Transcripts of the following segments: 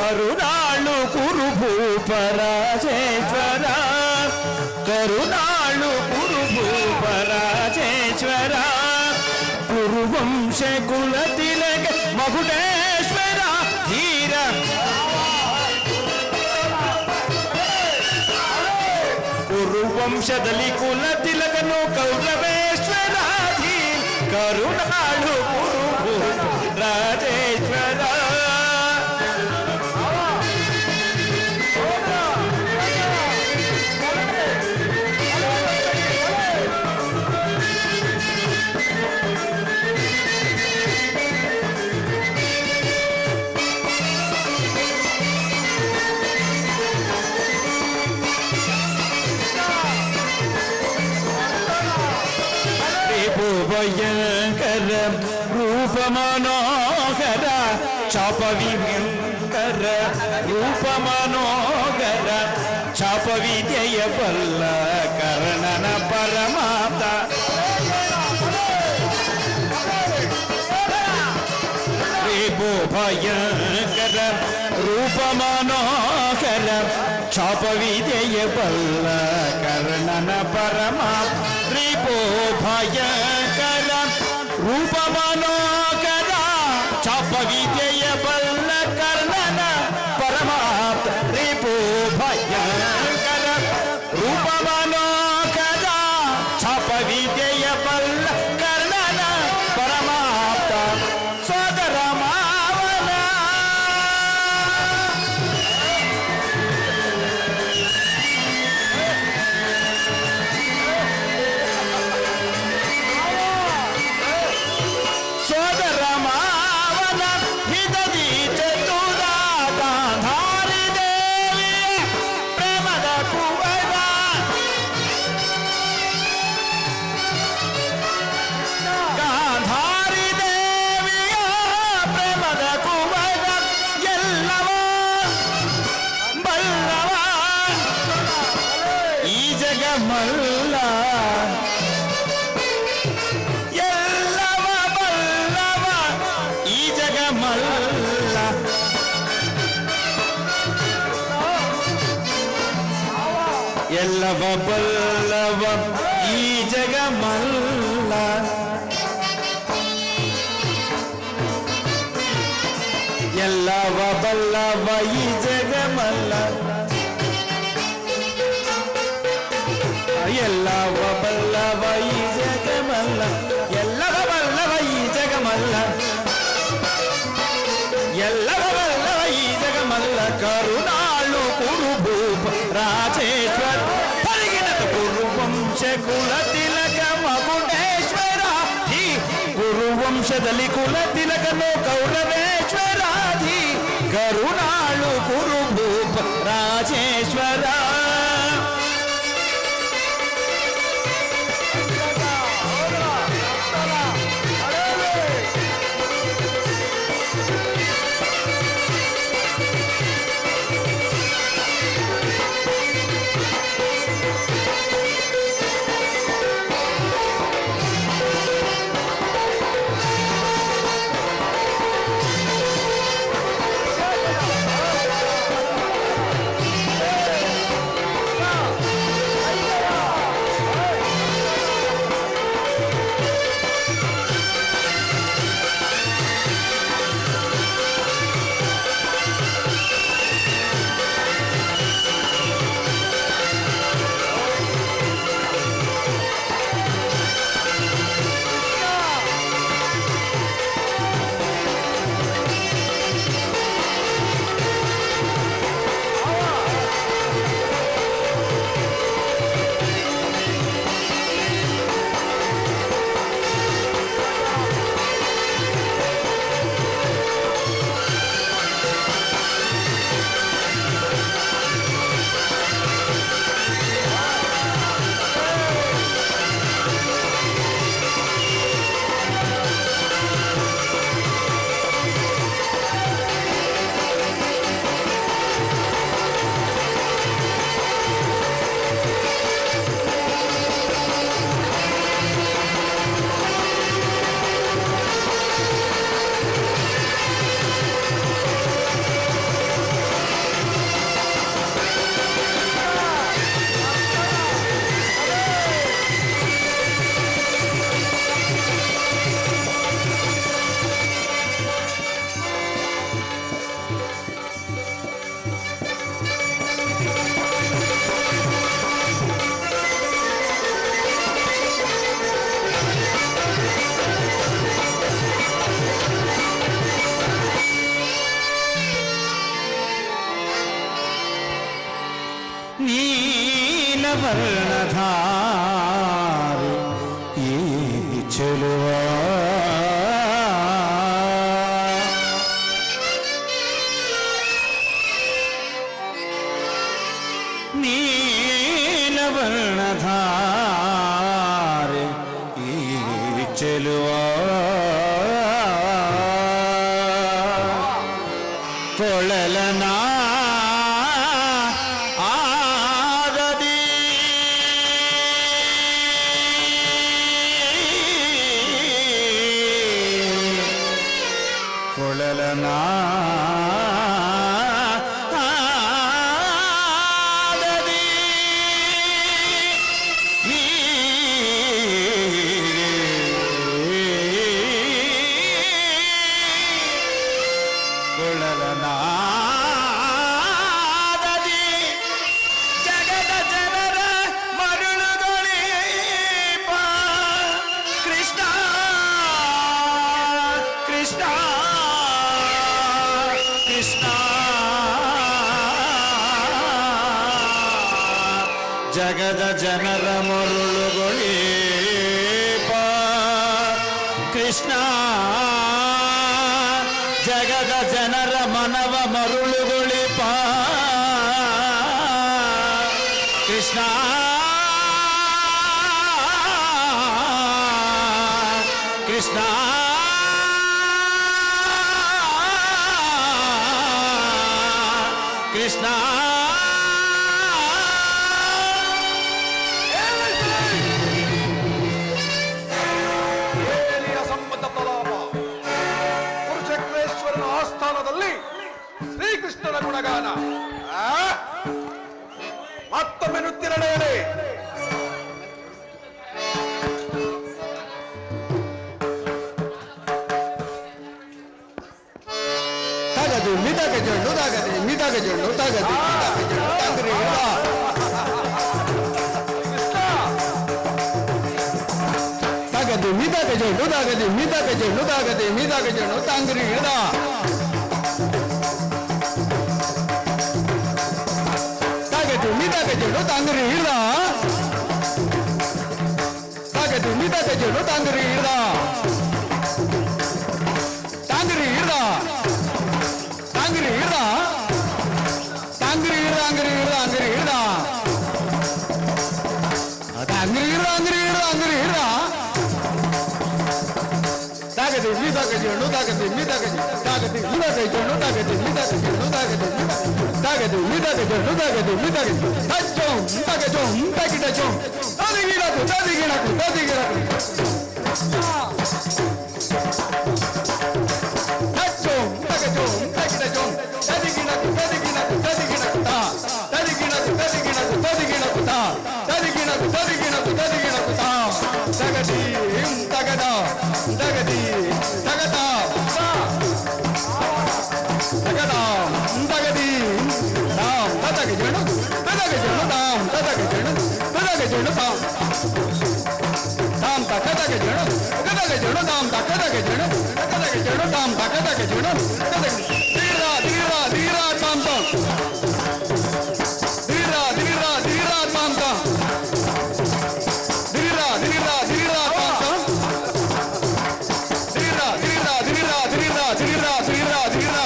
కరుణాళు కురుభూపరాజేశ్వర కరుణాళు కురుభూపరాజేశ్వర కురువంశ కుల తిలక మకుటేశ్వర ధీర ಕುರುವಂಶದಲ್ಲಿ ಕುಲ ತಿಲಕನು ಕೌರವೇಶ್ವರ ಕರುಣಾಳು ಕುರು ರಾಜೇಶ್ವರ ಭಯಂಕರ ರೂಪ ಮನೋಹರ ಚಾಪ ವಿಭಯಂಕರ ರೂಪ ಮನೋಹರ ಚಾಪ ವಿದ್ಯೆಯ ಬಲ್ಲ ಕರ್ಣನ ಪರಮಾತ ರೇಪೋ ಭಯಂಕರ ರೂಪ ಮನೋಹರ ಚಾಪ ವಿದ್ಯೆಯ ಬಲ್ಲ ಕರ್ಣನ ಪರಮಾತ ರೇಪೋ ಭಯಂಕರ ರೂಪ ಮನೋಹರ ಚಾಪ ವಿದ್ಯೆಯ ಬಲ್ಲ ಕರ್ಣನ ಪರಮಾಪ್ತ ರೇಪೋ ಭಯಂಕರ ರೂಪ ಮನೋಹರ ಚಾಪ ವಿದ್ಯೆಯ ಬಲ್ಲ ಕರ್ಣನ ಪರಮಾಪ್ತ ಸೋದರ ಮಾವನ ಸೋದರ ಮಾವನ ಹಿತದಿ ಚತುರ ಗಾಂಧಾರಿ ದೇವಿಯ ಪ್ರೇಮದ ಕುವರ ಗಾಂಧಾರಿ ದೇವಿಯ ಪ್ರೇಮದ ಕುವರ ಎಲ್ಲವ ಬಲ್ಲವ ಈ ಜಗಮಲ್ಲ ಎಲ್ಲವ ಬಲ್ಲವ ಈ ಜಗಮಲ್ಲ ಎಲ್ಲವ ಬಲ್ಲವ ಈ ಜಗಮಲ್ಲ ಎಲ್ಲವ ಬಲ್ಲವ ಈ ಜಗಮಲ್ಲ ಎಲ್ಲವ ಬಲ್ಲವ ಈ ಜಗಮಲ್ಲ ಎಲ್ಲವ ಬಲ್ಲವ ಈ ಜಗಮಲ್ಲ ಎಲ್ಲವ ಬಲ್ಲವ ಈ ಜಗಮಲ್ಲ ಕರುಣಾಳು ಕುರುಭೂಪ ರಾಜೇಶ್ವರ ಹೊರಗಿನದು ಕುರುವಂಶ ಕುಲ ತಿಲಕ ಮಗುಟೇಶ್ವರ ಈ ಕುರುವಂಶದಲ್ಲಿ ಕುಲ ತಿಲಕನು ಕೌರವೇಶ್ವರ ಕರುಣಾಳು ಕುರುಭೂಪ ರಾಜೇಶ್ವರ ನೀಲವರ್ಣಧಾರಿ ಈ ಚೆಲುವ ನೀಲವರ್ಣಧಾರಿ ಈ ಚೆಲುವ ಕೊಳಲನ ಆದದಿ ಕೊಳಲನ ಆದದಿ ಕೊಳಲನ ಜಗದ ಜನರ ಮರುಳುಗೊಳಿಪ ಕೃಷ್ಣ ಜಗದ ಜನರ ಮನವ ಮರುಳುಗೊಳಿಪ ಕೃಷ್ಣ ಕೃಷ್ಣ ಕೃಷ್ಣ ಶ್ರೀಕೃಷ್ಣನ ಗುಣಗಾನ ಮತ್ತೊಮ್ಮೆ ನೃತ್ಯ ನಡೆಯಲಿ. ತಾಗದು ಮಿದಾಗ ಜೊಂಡು ತಾಗದೆ ಮಿದಾಗ ಜೊಂಡು ತಾಗದೆ ತಾಗದು ಮಿದಾಗ ಜೊಂಡು ತಾಗದೆ ಮಿದಾಗ ಜೊಂಡು ತಾಗದೆ ಮಿದಾಗ ಜೊಂಡು ತಾಂಗ್ರಿ ಹಿಡ್ದ ತಾಗದು ಮಿದಾಗ ಜೊಂಡು ತಾಂಗ್ರಿ ಹಿಡ್ದ ತಾಗದು ಮಿದಾಗ ಜೊಂಡು ತಾಂಗ್ರಿ ಹಿಡ್ದ ತಾಂಗ್ರಿ ಹಿಡ್ದ ತಾಂಗ್ರಿ ಹಿಡ್ದ ತಾಂಗ್ರಿ ಹಿಡ್ದ ಅಂಗ್ರಿ ಹಿಡ್ದ ಅಂಗ್ರಿ ಹಿಡ್ದ ಅದ ಅಂಗ್ರಿ ಹಿಡ್ದ ಅಂಗ್ರಿ ಹಿಡ್ದ ಅಂಗ್ರಿ ಹಿಡ್ದ ತಾಗದೆ ಮಿದಾಗ ಜೊಂಡು ತಾಗದೆ ಮಿದಾಗ ತಾಗದೆ ಮಿದಾಗ ಜೊಂಡು ತಾಗದೆ ಮಿದಾಗ ಜೊಂಡು ತಾಗದೆ ತಾಗದೆ ಮಿದಾಗ ಜೊಂಡು ತಾಗದೆ ಮಿದಾಗ ತಚ್ಚೋಂ ತಾಗಜೋಂ ತಾಗಿಡಜೋಂ ತಾದಿಗಿಡಕು ತಾದಿಗಿಡಕು ತಾದಿಗಿಡಕು ತಚ್ಚೋಂ ತಾಗಜೋಂ ತಾಗಿಡಜೋಂ ತಾದಿಗಿಡಕು ತಾದಿಗಿಡಕು ತಾದಿಗಿಡಕು ತಾ ತಾದಿಗಿಡಕು ತಾದಿಗಿಡಕು ತಾದಿಗಿಡಕು ತಾ ತಾದಿಗಿಡಕು ತಾದಿಗಿಡಕು ತಾದಿಗಿಡಕು ತಾ ತಗದಿ ಹಿಂ ತಗದ ತಗದಿ ತಗದ ತಗದ ತಗದಿ ತಾಂ ತದಗೆ ಜಣು ತದಗೆ ಜಣು ತಾಂ ತದಗೆ ಜಣು ತದಗೆ ಜಣು ತಾಂ ತಾಂ ತಕದಗೆ ಜಣು ತಕದಗೆ ಜಣು ತಾಂ ತಕದಗೆ ಜಣು ತಕದಗೆ ಜಣು ತಾಂ ತಕದಗೆ ಜಣು ತಕದಗೆ ಧೀರ ಧೀರ ಧೀರ ತಾಂ ತಾಂ ಧೀರ ಧೀರ ಧೀರ ತಾಂ ತಾಂ ಧೀರ ಧೀರ ಧೀರ ತಾಂ ತಾಂ ಧೀರ ಧೀರ ಧೀರ ಧೀರ ಧೀರ ಧೀರ ಧೀರ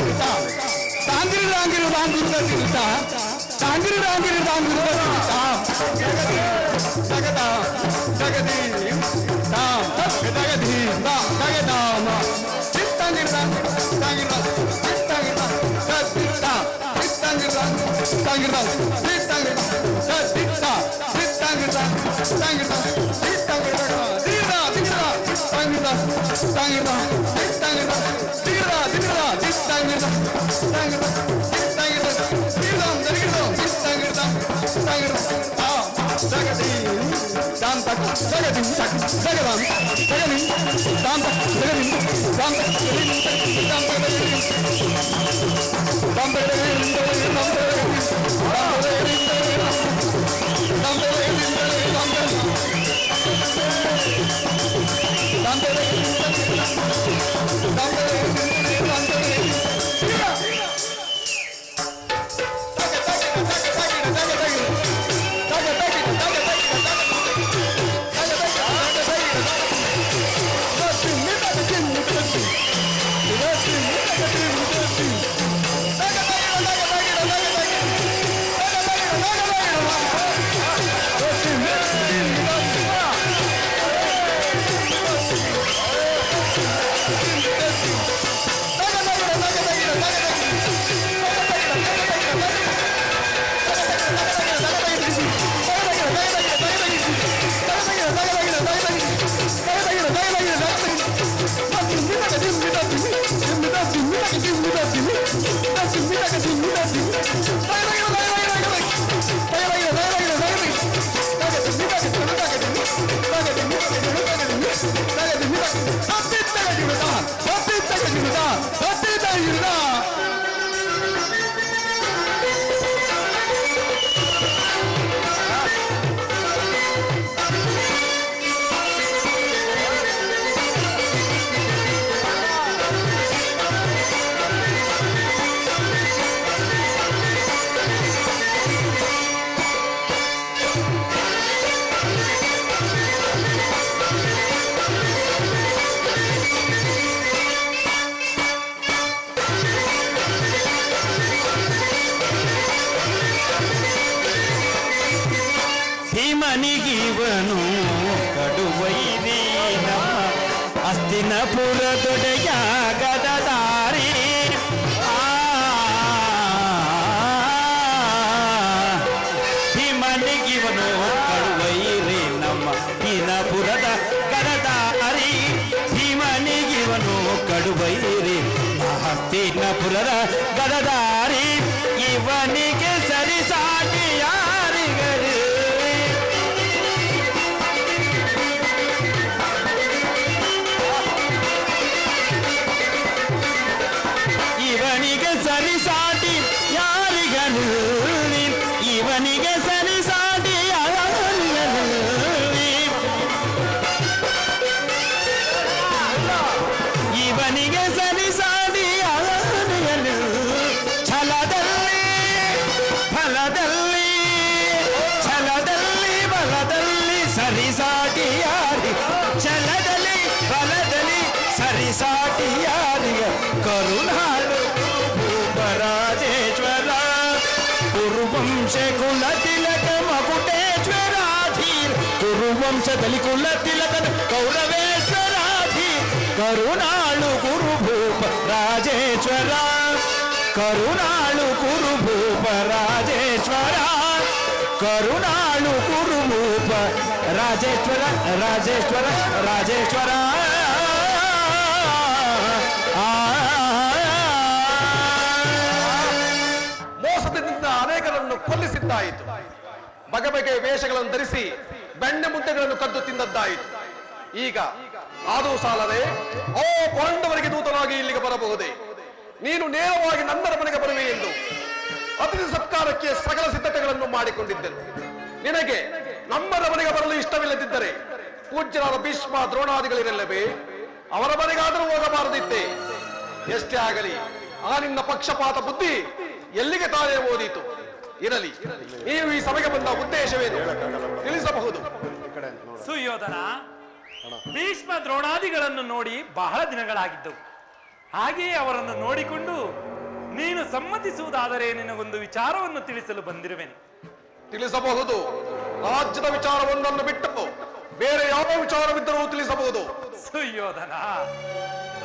ತಿರುತಾ ತಾಂಗಿರಿ ರಾಂಗಿರಿ ರಾಂಗಿರುದ ತಿರುತಾ ತಾಂಗಿರಿ ರಾಂಗಿರಿ ರಾಂಗಿರುದ ತಿರುತಾ ಜಗದ ಜಗದಿ ತಾಂ ಜಗದಿ ಜಗದಾಮ ಚಿತ್ತಂಗಿರ ತಾಂಗಿರ ಚಿತ್ತಂಗಿರ ಸತ್ತಿತ್ತ ಚಿತ್ತಂಗಿರ ತಾಂಗಿರ ಚಿತ್ತಂಗಿರ ಸತ್ತಿತ್ತ ಚಿತ್ತಂಗಿರ ತಾಂಗಿರ ಚಿತ್ತಂಗಿರ ದಿನ ದಿನ ತಾಂಗಿರ ತಾಂಗಿರ ಚಿತ್ತಂಗಿರ ದಿನ ದಿನ ಚಿತ್ತಂಗಿರ ತಾಂಗಿರ ಚಿತ್ತಂಗಿರ ದಿನ ದಿನ ಚಿತ್ತಂಗಿರ ತಾಂಗಿರ ಆ ಜಗದಿ ದಾಂತ ಜಗದಿ ಜಗದಾಂ ಜಗದಿ ದಾಂತ ಜಗದಿ ದಾಂತ ಜಗದಿ ದಾಂತ ಜಗದಿ ದಾಂತ ಜಗದಿ ದಾಂತ ಜಗದಿ ಭೀಮನಿಗಿವನು ಕಡುವೈರಿ ನಮ್ಮ ಹಸ್ತಿನಪುರದೊಡೆಯ ಗದಧಾರಿ ಭೀಮನಿಗಿವನು ಕಡುವೈರಿ ನಮ್ಮ ಹಸ್ತಿನಪುರದ ಗದಧಾರಿ ಭೀಮನಿಗಿವನು ಕಡುವೈರಿ ಹಸ್ತಿನಪುರದ ಗದಧಾರಿ ಇವನಿಗೆ ಸರಿಸಾಟಿ ಯಾರಿಗರು ಇವನಿಗೆ ಸರಿಸಾಟಿ ಯಾರಿಗರು ಇವನಿಗೆ ಸರಿಸಾಟಿ ಯಾರಿಗರು ಇವನಿಗೆ ಸರಿಸಾಟಿ ಯಾರಿಗರು ಛಲದಲ್ಲಿ ಫಲದಲ್ಲಿ ಛಲದಲ್ಲಿ ಬಲದಲ್ಲಿ ಸರಿಸಾಟಿ ಯಾರಿ ಛಲದಲ್ಲಿ ಬಲದಲ್ಲಿ ಸರಿಸಾಟಿ ಯಾರಿಗ ಕರುಣಾಳು ಭೂಪರಾಜೇಶ್ವರ ಕುರುವಂಶ ಕುಲ ತಿಲಕ ಮಕುಟೇಶ್ವರಾಧೀರ್ ಕುರುವಂಶದಲ್ಲಿ ಕುಲ ತಿಲಕದ ಕೌರವೇಶ್ವರಾಧೀರ್ ಕರುಣಾಳು ಗುರು ಭೂಪ ರಾಜೇಶ್ವರ ಕರುಣಾಳು ಗುರು ಭೂಪ ರಾಜೇಶ್ವರ ಕರುಣಾಳು ಗುರು ಭೂಪ ರಾಜೇಶ್ವರ ರಾಜೇಶ್ವರ ರಾಜೇಶ್ವರ ಮೋಸದಿಂದ ಅನೇಕರನ್ನು ಕೊಲ್ಲಿಸಿದ್ದಾಯಿತು. ಬಗೆ ಬಗೆಯ ವೇಷಗಳನ್ನು ಧರಿಸಿ ಬೆಣ್ಣೆ ಮುದ್ದೆಗಳನ್ನು ಕದ್ದು ತಿಂದದ್ದಾಯಿತು. ಈಗ ಅದು ಸಾಲದೆ ಓ ಪಾಂಡವರಿಗೆ ದೂತನಾಗಿ ಇಲ್ಲಿಗೆ ಬರಬಹುದೇ? ನೀನು ನೇರವಾಗಿ ನನ್ನರ ಮನೆಗೆ ಬರುವೆ ಎಂದು ಅತಿಥಿ ಸತ್ಕಾರಕ್ಕೆ ಸಕಲ ಸಿದ್ಧತೆಗಳನ್ನು ಮಾಡಿಕೊಂಡಿದ್ದೆನು. ನಿನಗೆ ನಮ್ಮರ ಮನೆಗೆ ಬರಲು ಇಷ್ಟವಿಲ್ಲದಿದ್ದರೆ ಪೂಜ್ಯರಾದ ಭೀಷ್ಮ ದ್ರೋಣಾದಿಗಳಿರಲ್ಲವೇ? ಅವರ ಮನೆಗಾದರೂ ಹೋಗಬಾರದಿದ್ದೆ. ಎಷ್ಟೇ ಆಗಲಿ ಆ ನಿನ್ನ ಪಕ್ಷಪಾತ ಬುದ್ಧಿ ಎಲ್ಲಿಗೆ ತಾನೇ ಓದಿತು? ಇರಲಿ, ನೀವು ಈ ಸಭೆಗೆ ಬಂದ ಉದ್ದೇಶವೇನು ತಿಳಿಸಬಹುದು? ಸುಯೋಧನ, ಭೀಷ್ಮ ದ್ರೋಣಾದಿಗಳನ್ನು ನೋಡಿ ಬಹಳ ದಿನಗಳಾಗಿದ್ದವು. ಹಾಗೆಯೇ ಅವರನ್ನು ನೋಡಿಕೊಂಡು ಸಮ್ಮತಿಸುವುದಾದರೆ ನಿನಗೊಂದು ವಿಚಾರವನ್ನು ತಿಳಿಸಲು ಬಂದಿರುವೆನು. ತಿಳಿಸಬಹುದು. ರಾಜ್ಯದ ವಿಚಾರವೊಂದನ್ನು ಬಿಟ್ಟು ಬೇರೆ ಯಾವ ವಿಚಾರವಿದ್ದರೂ ತಿಳಿಸಬಹುದು. ಸುಯೋಧನ,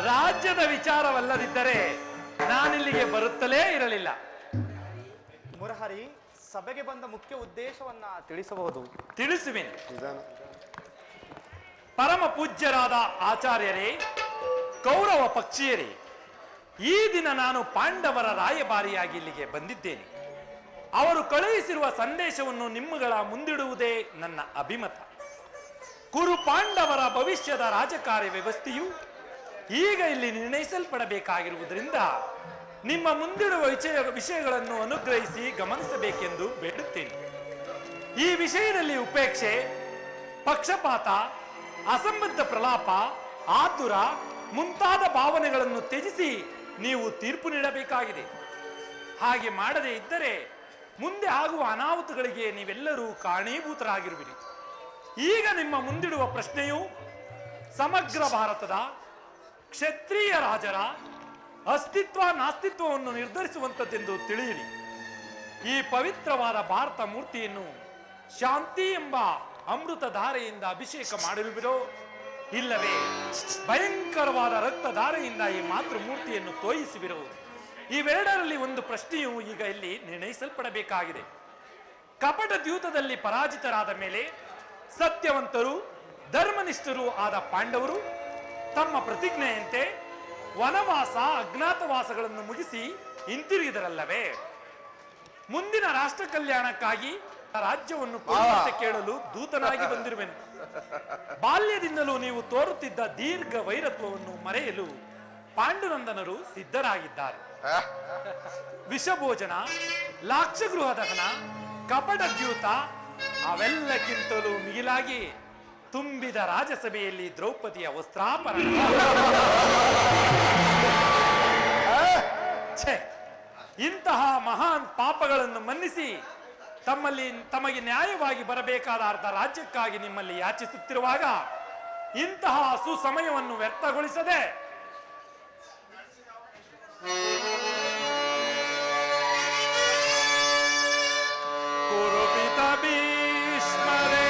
ರಾಜ್ಯದ ವಿಚಾರವಲ್ಲದಿದ್ದರೆ ನಾನಿಲ್ಲಿಗೆ ಬರುತ್ತಲೇ ಇರಲಿಲ್ಲ. ಮುರಹರಿ, ಸಭೆಗೆ ಬಂದ ಮುಖ್ಯ ಉದ್ದೇಶವನ್ನ ತಿಳಿಸಬಹುದು? ತಿಳಿಸುವೆನು. ಪರಮ ಪೂಜ್ಯರಾದ ಆಚಾರ್ಯರೇ, ಕೌರವ ಪಕ್ಷೀಯರೇ, ಈ ದಿನ ನಾನು ಪಾಂಡವರ ರಾಯಭಾರಿಯಾಗಿ ಇಲ್ಲಿಗೆ ಬಂದಿದ್ದೇನೆ. ಅವರು ಕಳುಹಿಸಿರುವ ಸಂದೇಶವನ್ನು ನಿಮ್ಮಗಳ ಮುಂದಿಡುವುದೇ ನನ್ನ ಅಭಿಮತ. ಕುರು ಪಾಂಡವರ ಭವಿಷ್ಯದ ರಾಜಕಾರ್ಯ ವ್ಯವಸ್ಥೆಯು ಈಗ ಇಲ್ಲಿ ನಿರ್ಣಯಿಸಲ್ಪಡಬೇಕಾಗಿರುವುದರಿಂದ ನಿಮ್ಮ ಮುಂದಿಡುವ ವಿಷಯಗಳನ್ನು ಅನುಗ್ರಹಿಸಿ ಗಮನಿಸಬೇಕೆಂದು ಬೇಡುತ್ತೇನೆ. ಈ ವಿಷಯದಲ್ಲಿ ಉಪೇಕ್ಷೆ, ಪಕ್ಷಪಾತ, ಅಸಂಬದ್ಧ ಪ್ರಲಾಪ, ಆತುರ ಮುಂತಾದ ಭಾವನೆಗಳನ್ನು ತ್ಯಜಿಸಿ ನೀವು ತೀರ್ಪು ನೀಡಬೇಕಾಗಿದೆ. ಹಾಗೆ ಮಾಡದೇ ಇದ್ದರೆ ಮುಂದೆ ಆಗುವ ಅನಾಹುತಗಳಿಗೆ ನೀವೆಲ್ಲರೂ ಕಾರಣೀಭೂತರಾಗಿರುವಿರಿ. ಈಗ ನಿಮ್ಮ ಮುಂದಿಡುವ ಪ್ರಶ್ನೆಯು ಸಮಗ್ರ ಭಾರತದ ಕ್ಷತ್ರಿಯ ರಾಜರ ಅಸ್ತಿತ್ವ ನಾಸ್ತಿತ್ವವನ್ನು ನಿರ್ಧರಿಸುವಂಥದ್ದೆಂದು ತಿಳಿಯಿರಿ. ಈ ಪವಿತ್ರವಾದ ಭಾರತ ಮೂರ್ತಿಯನ್ನು ಶಾಂತಿ ಎಂಬ ಅಮೃತ ಧಾರೆಯಿಂದ ಅಭಿಷೇಕ ಮಾಡಿರುವಿರೋ, ಇಲ್ಲವೇ ಭಯಂಕರವಾದ ರಕ್ತಧಾರೆಯಿಂದ ಈ ಮಾತೃ ಮೂರ್ತಿಯನ್ನು ತೋಯಿಸುವಿರೋ, ಇವೆರಡರಲ್ಲಿ ಒಂದು ಪ್ರಶ್ನೆಯು ಈಗ ಇಲ್ಲಿ ನಿರ್ಣಯಿಸಲ್ಪಡಬೇಕಾಗಿದೆ. ಕಪಟ ದ್ಯೂತದಲ್ಲಿ ಪರಾಜಿತರಾದ ಮೇಲೆ ಸತ್ಯವಂತರು ಧರ್ಮನಿಷ್ಠರು ಆದ ಪಾಂಡವರು ತಮ್ಮ ಪ್ರತಿಜ್ಞೆಯಂತೆ ವನವಾಸ ಅಜ್ಞಾತವಾಸಗಳನ್ನು ಮುಗಿಸಿ ಹಿಂತಿರುಗಿದರಲ್ಲವೇ? ಮುಂದಿನ ರಾಷ್ಟ್ರ ಕಲ್ಯಾಣಕ್ಕಾಗಿ ರಾಜ್ಯವನ್ನು ಕೊಡುವಂತೆ ಕೇಳಲು ದೂತನಾಗಿ ಬಂದಿರುವೆನು. ಬಾಲ್ಯದಿಂದಲೂ ನೀವು ತೋರುತ್ತಿದ್ದ ದೀರ್ಘ ವೈರತ್ವವನ್ನು ಮರೆಯಲು ಪಾಂಡುನಂದನರು ಸಿದ್ಧರಾಗಿದ್ದಾರೆ. ವಿಷಭೋಜನ, ಲಾಕ್ಷಗೃಹ ದಹನ, ಕಪಟ ದ್ಯೂತ ಅವೆಲ್ಲಕ್ಕಿಂತಲೂ ಮಿಗಿಲಾಗಿ ತುಂಬಿದ ರಾಜಸಭೆಯಲ್ಲಿ ದ್ರೌಪದಿಯ ವಸ್ತ್ರಾಪರಣ. ಇಂತಹ ಮಹಾನ್ ಪಾಪಗಳನ್ನು ಮನ್ನಿಸಿ ತಮಗೆ ನ್ಯಾಯವಾಗಿ ಬರಬೇಕಾದ ಅರ್ಧ ರಾಜ್ಯಕ್ಕಾಗಿ ನಿಮ್ಮಲ್ಲಿ ಯಾಚಿಸುತ್ತಿರುವಾಗ ಇಂತಹ ಸುಸಮಯವನ್ನು ವ್ಯರ್ಥಗೊಳಿಸದೆ ಕುರುಪಿತ ಭೀಷ್ಮರೇ,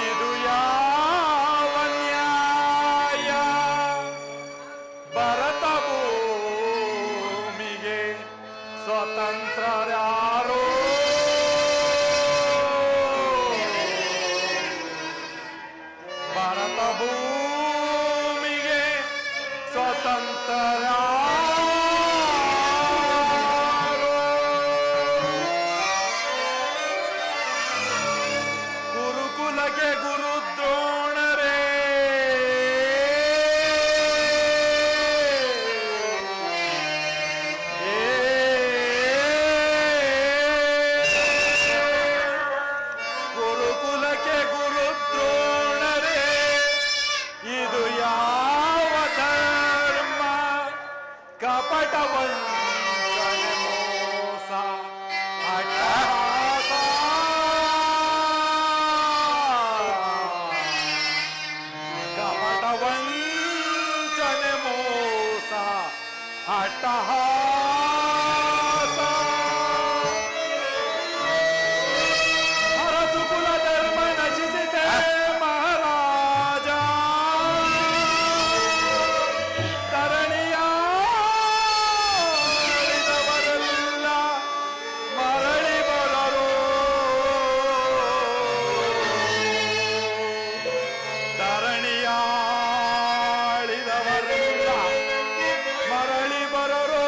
ಇದು ಯಾವ ನ್ಯಾಯ? ಭರತ ಭೂಮಿಗೆ ಸ್ವತಂತ್ರರಾರೋ? ಭಾರತ ಭೂಮಿಗೆ ಸ್ವತಂತ್ರ ಗುರುಕುಲಕ್ಕೆ ಗುರುದ್ರೋಣರೇ, ಗುರುಕುಲಕ್ಕೆ ಗುರುದ್ರೋಣರೇ, ಇದು ಯಾವ ಧರ್ಮ? ಕಪಟ ವಂಚನೆ ಮೋಸ ಅಟ್ಟಹಾಸ, ಕಪಟ ವಂಚನೆ ಮೋಸ ಅಟ್ಟಹಾಸ. ಅರಸು ಕುಲ ಧರ್ಮ ನಶಿಸಿದೆ ಮಹಾರಾಜ, ಧರಣಿಯಾಳಿದವರೆಲ್ಲ ಮರಳಿ ಬರರು, ಧರಣಿಯಾಳಿದವರೆಲ್ಲ ಮರಳಿ ಬರರು.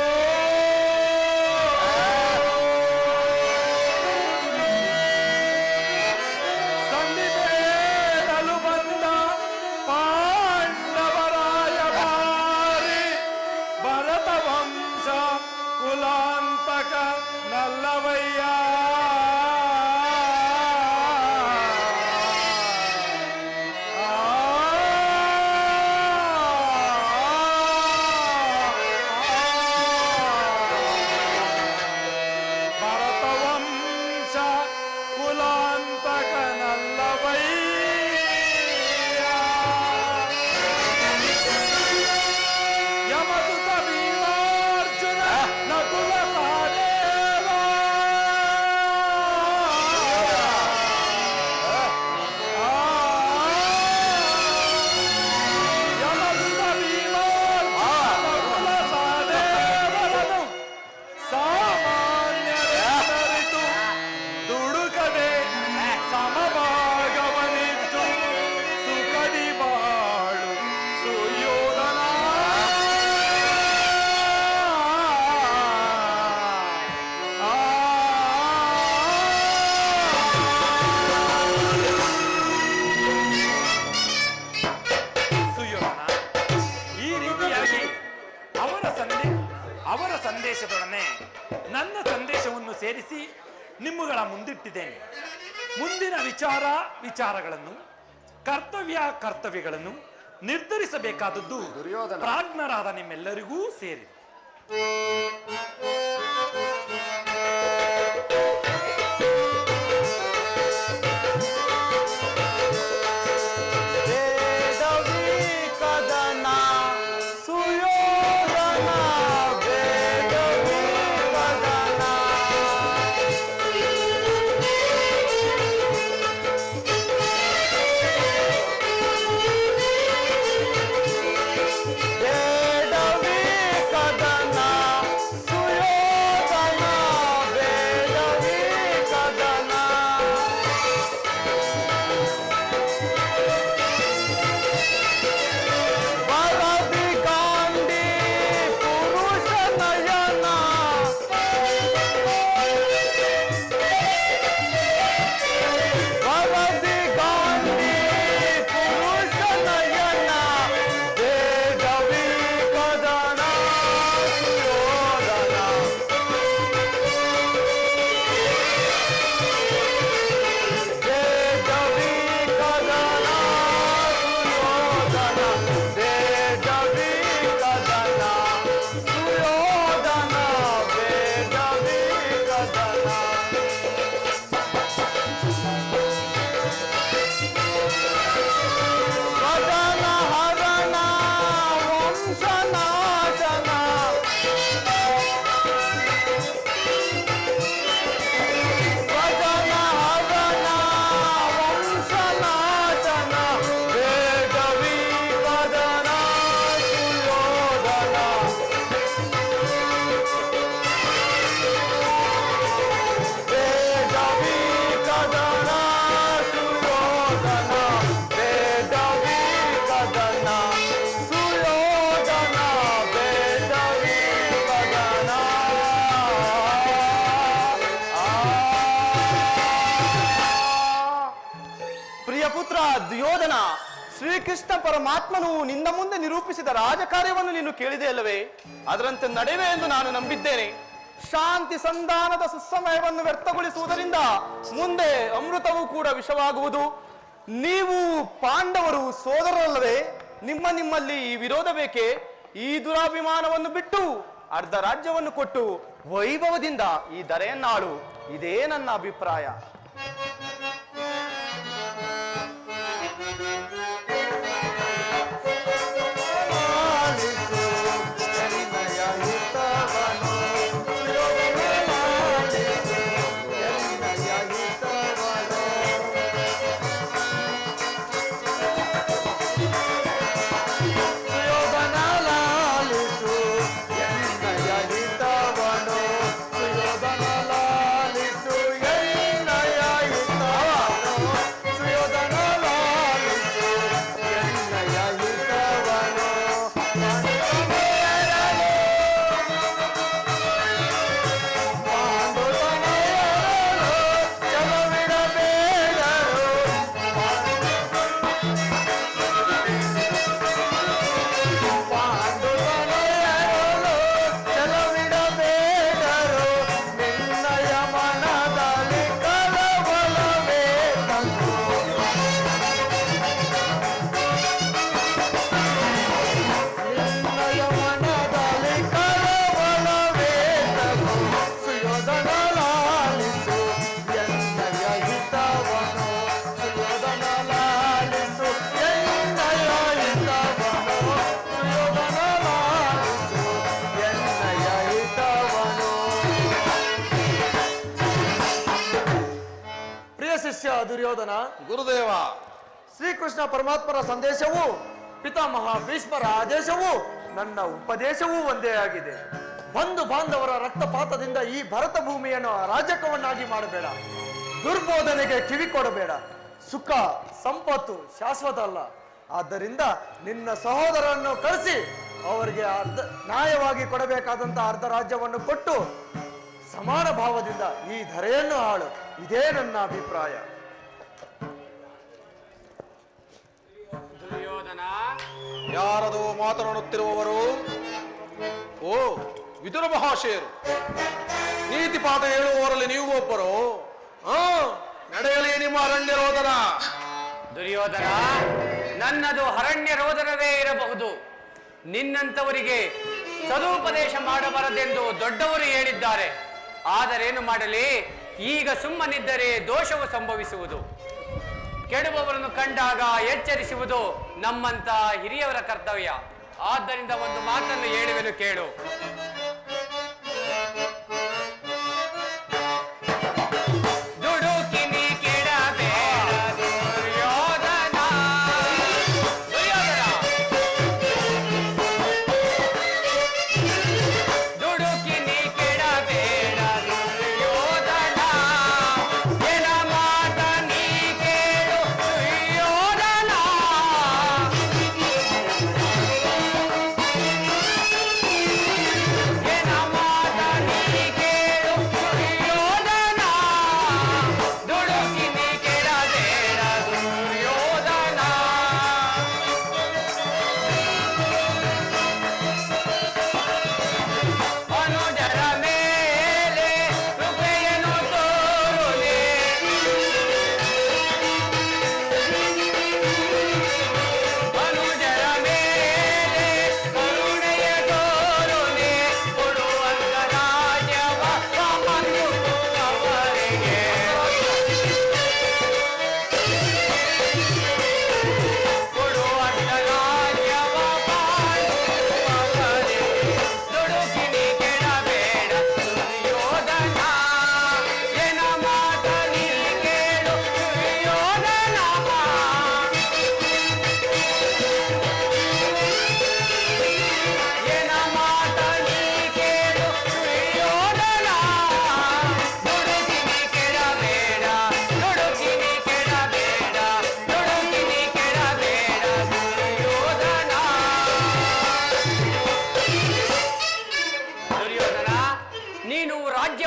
ಅವರ ಸಂದೇಶದೊಡನೆ ನನ್ನ ಸಂದೇಶವನ್ನು ಸೇರಿಸಿ ನಿಮ್ಮಗಳ ಮುಂದಿಟ್ಟಿದ್ದೇನೆ. ಮುಂದಿನ ವಿಚಾರಗಳನ್ನು ಕರ್ತವ್ಯಗಳನ್ನು ನಿರ್ಧರಿಸಬೇಕಾದದ್ದು ಪ್ರಾಜ್ಞರಾದ ನಿಮ್ಮೆಲ್ಲರಿಗೂ ಸೇರಿದೆ. ದುರ್ಯೋಧನ, ಶ್ರೀಕೃಷ್ಣ ಪರಮಾತ್ಮನು ನಿನ್ನ ಮುಂದೆ ನಿರೂಪಿಸಿದ ರಾಜಕಾರ್ಯವನ್ನು ನೀನು ಕೇಳಿದೆ ಅಲ್ಲವೇ? ಅದರಂತೆ ನಡೆವೆ ಎಂದು ನಾನು ನಂಬಿದ್ದೇನೆ. ಶಾಂತಿ ಸಂಧಾನದ ಸುಸಮಯವನ್ನು ವ್ಯರ್ಥಗೊಳಿಸುವುದರಿಂದ ಮುಂದೆ ಅಮೃತವೂ ಕೂಡ ವಿಷವಾಗುವುದು. ನೀವು ಪಾಂಡವರು ಸೋದರರಲ್ಲವೇ? ನಿಮ್ಮಲ್ಲಿ ಈ ವಿರೋಧ ಬೇಕೆ? ಈ ದುರಾಭಿಮಾನವನ್ನು ಬಿಟ್ಟು ಅರ್ಧ ರಾಜ್ಯವನ್ನು ಕೊಟ್ಟು ವೈಭವದಿಂದ ಈ ಧರೆಯನ್ನಾಳು. ಇದೇ ನನ್ನ ಅಭಿಪ್ರಾಯ. ದುರ್ಯೋಧನ, ಗುರುದೇವ, ಶ್ರೀಕೃಷ್ಣ ಪರಮಾತ್ಮರ ಸಂದೇಶವು ಪಿತಾಮಹ ಭೀಷ್ಮರ ಆದೇಶವು ನನ್ನ ಉಪದೇಶವೂ ಒಂದೇ ಆಗಿದೆ. ಬಂಧು ಬಾಂಧವರ ರಕ್ತಪಾತದಿಂದ ಈ ಭರತ ಭೂಮಿಯನ್ನು ಅರಾಜಕವನ್ನಾಗಿ ಮಾಡಬೇಡ. ದುರ್ಬೋಧನೆಗೆ ಕಿವಿ ಕೊಡಬೇಡ. ಸುಖ ಸಂಪತ್ತು ಶಾಶ್ವತ ಅಲ್ಲ. ಆದ್ದರಿಂದ ನಿನ್ನ ಸಹೋದರರನ್ನು ಕರೆಸಿ ಅವರಿಗೆ ನ್ಯಾಯವಾಗಿ ಕೊಡಬೇಕಾದಂತಹ ಅರ್ಧ ರಾಜ್ಯವನ್ನು ಕೊಟ್ಟು ಸಮಾನ ಭಾವದಿಂದ ಈ ಧರೆಯನ್ನು ಆಳು. ಇದೇ ನನ್ನ ಅಭಿಪ್ರಾಯ. ಯಾರದು ಮಾತನಾಡುತ್ತಿರುವವರು? ಓ ಓ ವಿದುರ ಮಹಾಶಯರು, ನೀತಿ ಪಾಠ ಹೇಳುವವರಲ್ಲಿ ನೀವು ಒಬ್ಬರು. ನಡೆಯಲಿ ನಿಮ್ಮ ಅರಣ್ಯ ರೋದನ. ದುರ್ಯೋಧನ, ನನ್ನದು ಅರಣ್ಯ ರೋದನವೇ ಇರಬಹುದು. ನಿನ್ನಂತವರಿಗೆ ಸದುಪದೇಶ ಮಾಡಬಾರದೆಂದು ದೊಡ್ಡವರು ಹೇಳಿದ್ದಾರೆ. ಆದರೇನು ಮಾಡಲಿ, ಈಗ ಸುಮ್ಮನಿದ್ದರೆ ದೋಷವು ಸಂಭವಿಸುವುದು. ಕೆಡುವವರನ್ನು ಕಂಡಾಗ ಎಚ್ಚರಿಸುವುದು ನಮ್ಮಂತ ಹಿರಿಯವರ ಕರ್ತವ್ಯ. ಆದ್ದರಿಂದ ಒಂದು ಮಾತನ್ನು ಹೇಳುವೆನು, ಕೇಳು.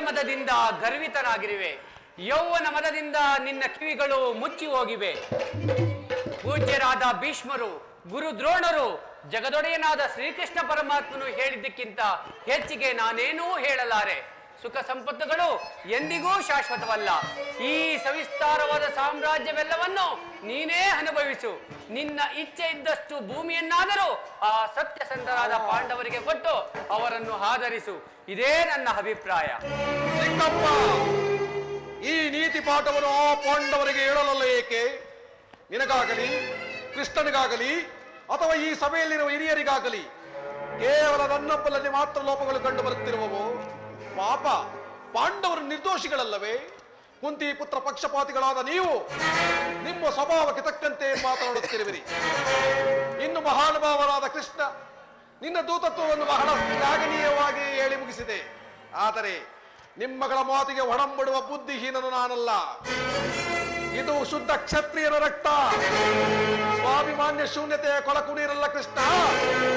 ಮದದಿಂದ ಗರ್ವಿತನಾಗಿರುವೆ. ಯೌವನ ಮದದಿಂದ ನಿನ್ನ ಕಿವಿಗಳು ಮುಚ್ಚಿ ಹೋಗಿವೆ. ಪೂಜ್ಯರಾದ ಭೀಷ್ಮರು, ಗುರು ದ್ರೋಣರು, ಜಗದೊಡೆಯನಾದ ಶ್ರೀಕೃಷ್ಣ ಪರಮಾತ್ಮನು ಹೇಳಿದ್ದಕ್ಕಿಂತ ಹೆಚ್ಚಿಗೆ ನಾನೇನೂ ಹೇಳಲಾರೆ. ಸುಖ ಸಂಪತ್ತುಗಳು ಎಂದಿಗೂ ಶಾಶ್ವತವಲ್ಲ. ಈ ಸವಿಸ್ತಾರವಾದ ಸಾಮ್ರಾಜ್ಯವೆಲ್ಲವನ್ನು ನೀನೇ ಅನುಭವಿಸು. ನಿನ್ನ ಇಚ್ಛೆ ಇದ್ದಷ್ಟು ಭೂಮಿಯನ್ನಾದರೂ ಆ ಸತ್ಯಸಂಧರಾದ ಪಾಂಡವರಿಗೆ ಕೊಟ್ಟು ಅವರನ್ನು ಆಧರಿಸು. ಇದೇ ನನ್ನ ಅಭಿಪ್ರಾಯ. ಚಿಕ್ಕಪ್ಪ, ಈ ನೀತಿ ಪಾಠವನ್ನು ಆ ಪಾಂಡವರಿಗೆ ಹೇಳಲಲ್ಲ ಏಕೆ? ನಿನಗಾಗಲಿ, ಕೃಷ್ಣನಿಗಾಗಲಿ, ಅಥವಾ ಈ ಸಭೆಯಲ್ಲಿರುವ ಹಿರಿಯರಿಗಾಗಲಿ ಕೇವಲ ನನ್ನೊಬ್ಬಲಲ್ಲಿ ಮಾತ್ರ ಲೋಪಗಳು ಕಂಡು ಬರುತ್ತಿರುವವು. ಪಾಪ, ಪಾಂಡವರು ನಿರ್ದೋಷಿಗಳಲ್ಲವೇ? ಕುಂತಿ ಪುತ್ರ ಪಕ್ಷಪಾತಿಗಳಾದ ನೀವು ನಿಮ್ಮ ಸ್ವಭಾವಕ್ಕೆ ತಕ್ಕಂತೆ ಮಾತನಾಡುತ್ತಿರುವಿರಿ. ಇನ್ನು ಮಹಾನುಭಾವರಾದ ಕೃಷ್ಣ ನಿನ್ನ ದೂತತ್ವವನ್ನು ಬಹಳ ಶ್ಲಾಘನೀಯವಾಗಿ ಹೇಳಿ ಮುಗಿಸಿದೆ. ಆದರೆ ನಿಮ್ಮಗಳ ಮಾತಿಗೆ ಒಡಂಬಡುವ ಬುದ್ಧಿಹೀನನು ನಾನಲ್ಲ. ಇದು ಶುದ್ಧ ಕ್ಷತ್ರಿಯರ ರಕ್ತ. ಸ್ವಾಭಿಮಾನ್ಯ ಶೂನ್ಯತೆಯ ಕೊಳಕು ನೀರಲ್ಲ ಕೃಷ್ಣ,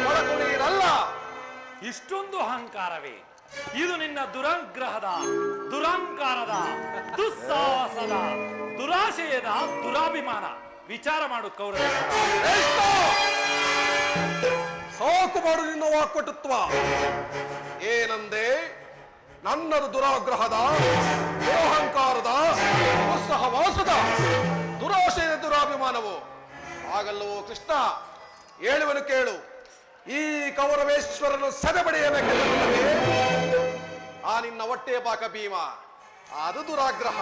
ಕೊಳಕು ನೀರಲ್ಲ. ಇಷ್ಟೊಂದು ಅಹಂಕಾರವೇ? ಇದು ನಿನ್ನ ದುರಗ್ರಹದ, ದುರಂಕಾರದ, ದುಸ್ಸಾಹಸದ, ದುರಾಶಯದ ದುರಾಭಿಮಾನ. ವಿಚಾರ ಮಾಡು ಕೌರವ. ಸಾಕು ಮಾಡು ನಿನ್ನ ವಾಕ್ಪಟುತ್ವ. ಏನಂದೆ? ನನ್ನದು ದುರಾಗ್ರಹದ, ದುರಹಂಕಾರದ, ದುಸ್ಸಹವಾಸದ, ದುರಾಶಯದ ದುರಾಭಿಮಾನವು. ಹಾಗಲ್ಲವೋ ಕೃಷ್ಣ? ಹೇಳುವನು ಕೇಳು. ಈ ಕೌರವೇಶ್ವರನು ಸದೆಬಡಿಯಬೇಕೆಂದರೆ ಆ ನಿನ್ನ ಹೊಟ್ಟೆಯ ಪಾಕ ಭೀಮ, ಅದು ದುರಾಗ್ರಹ.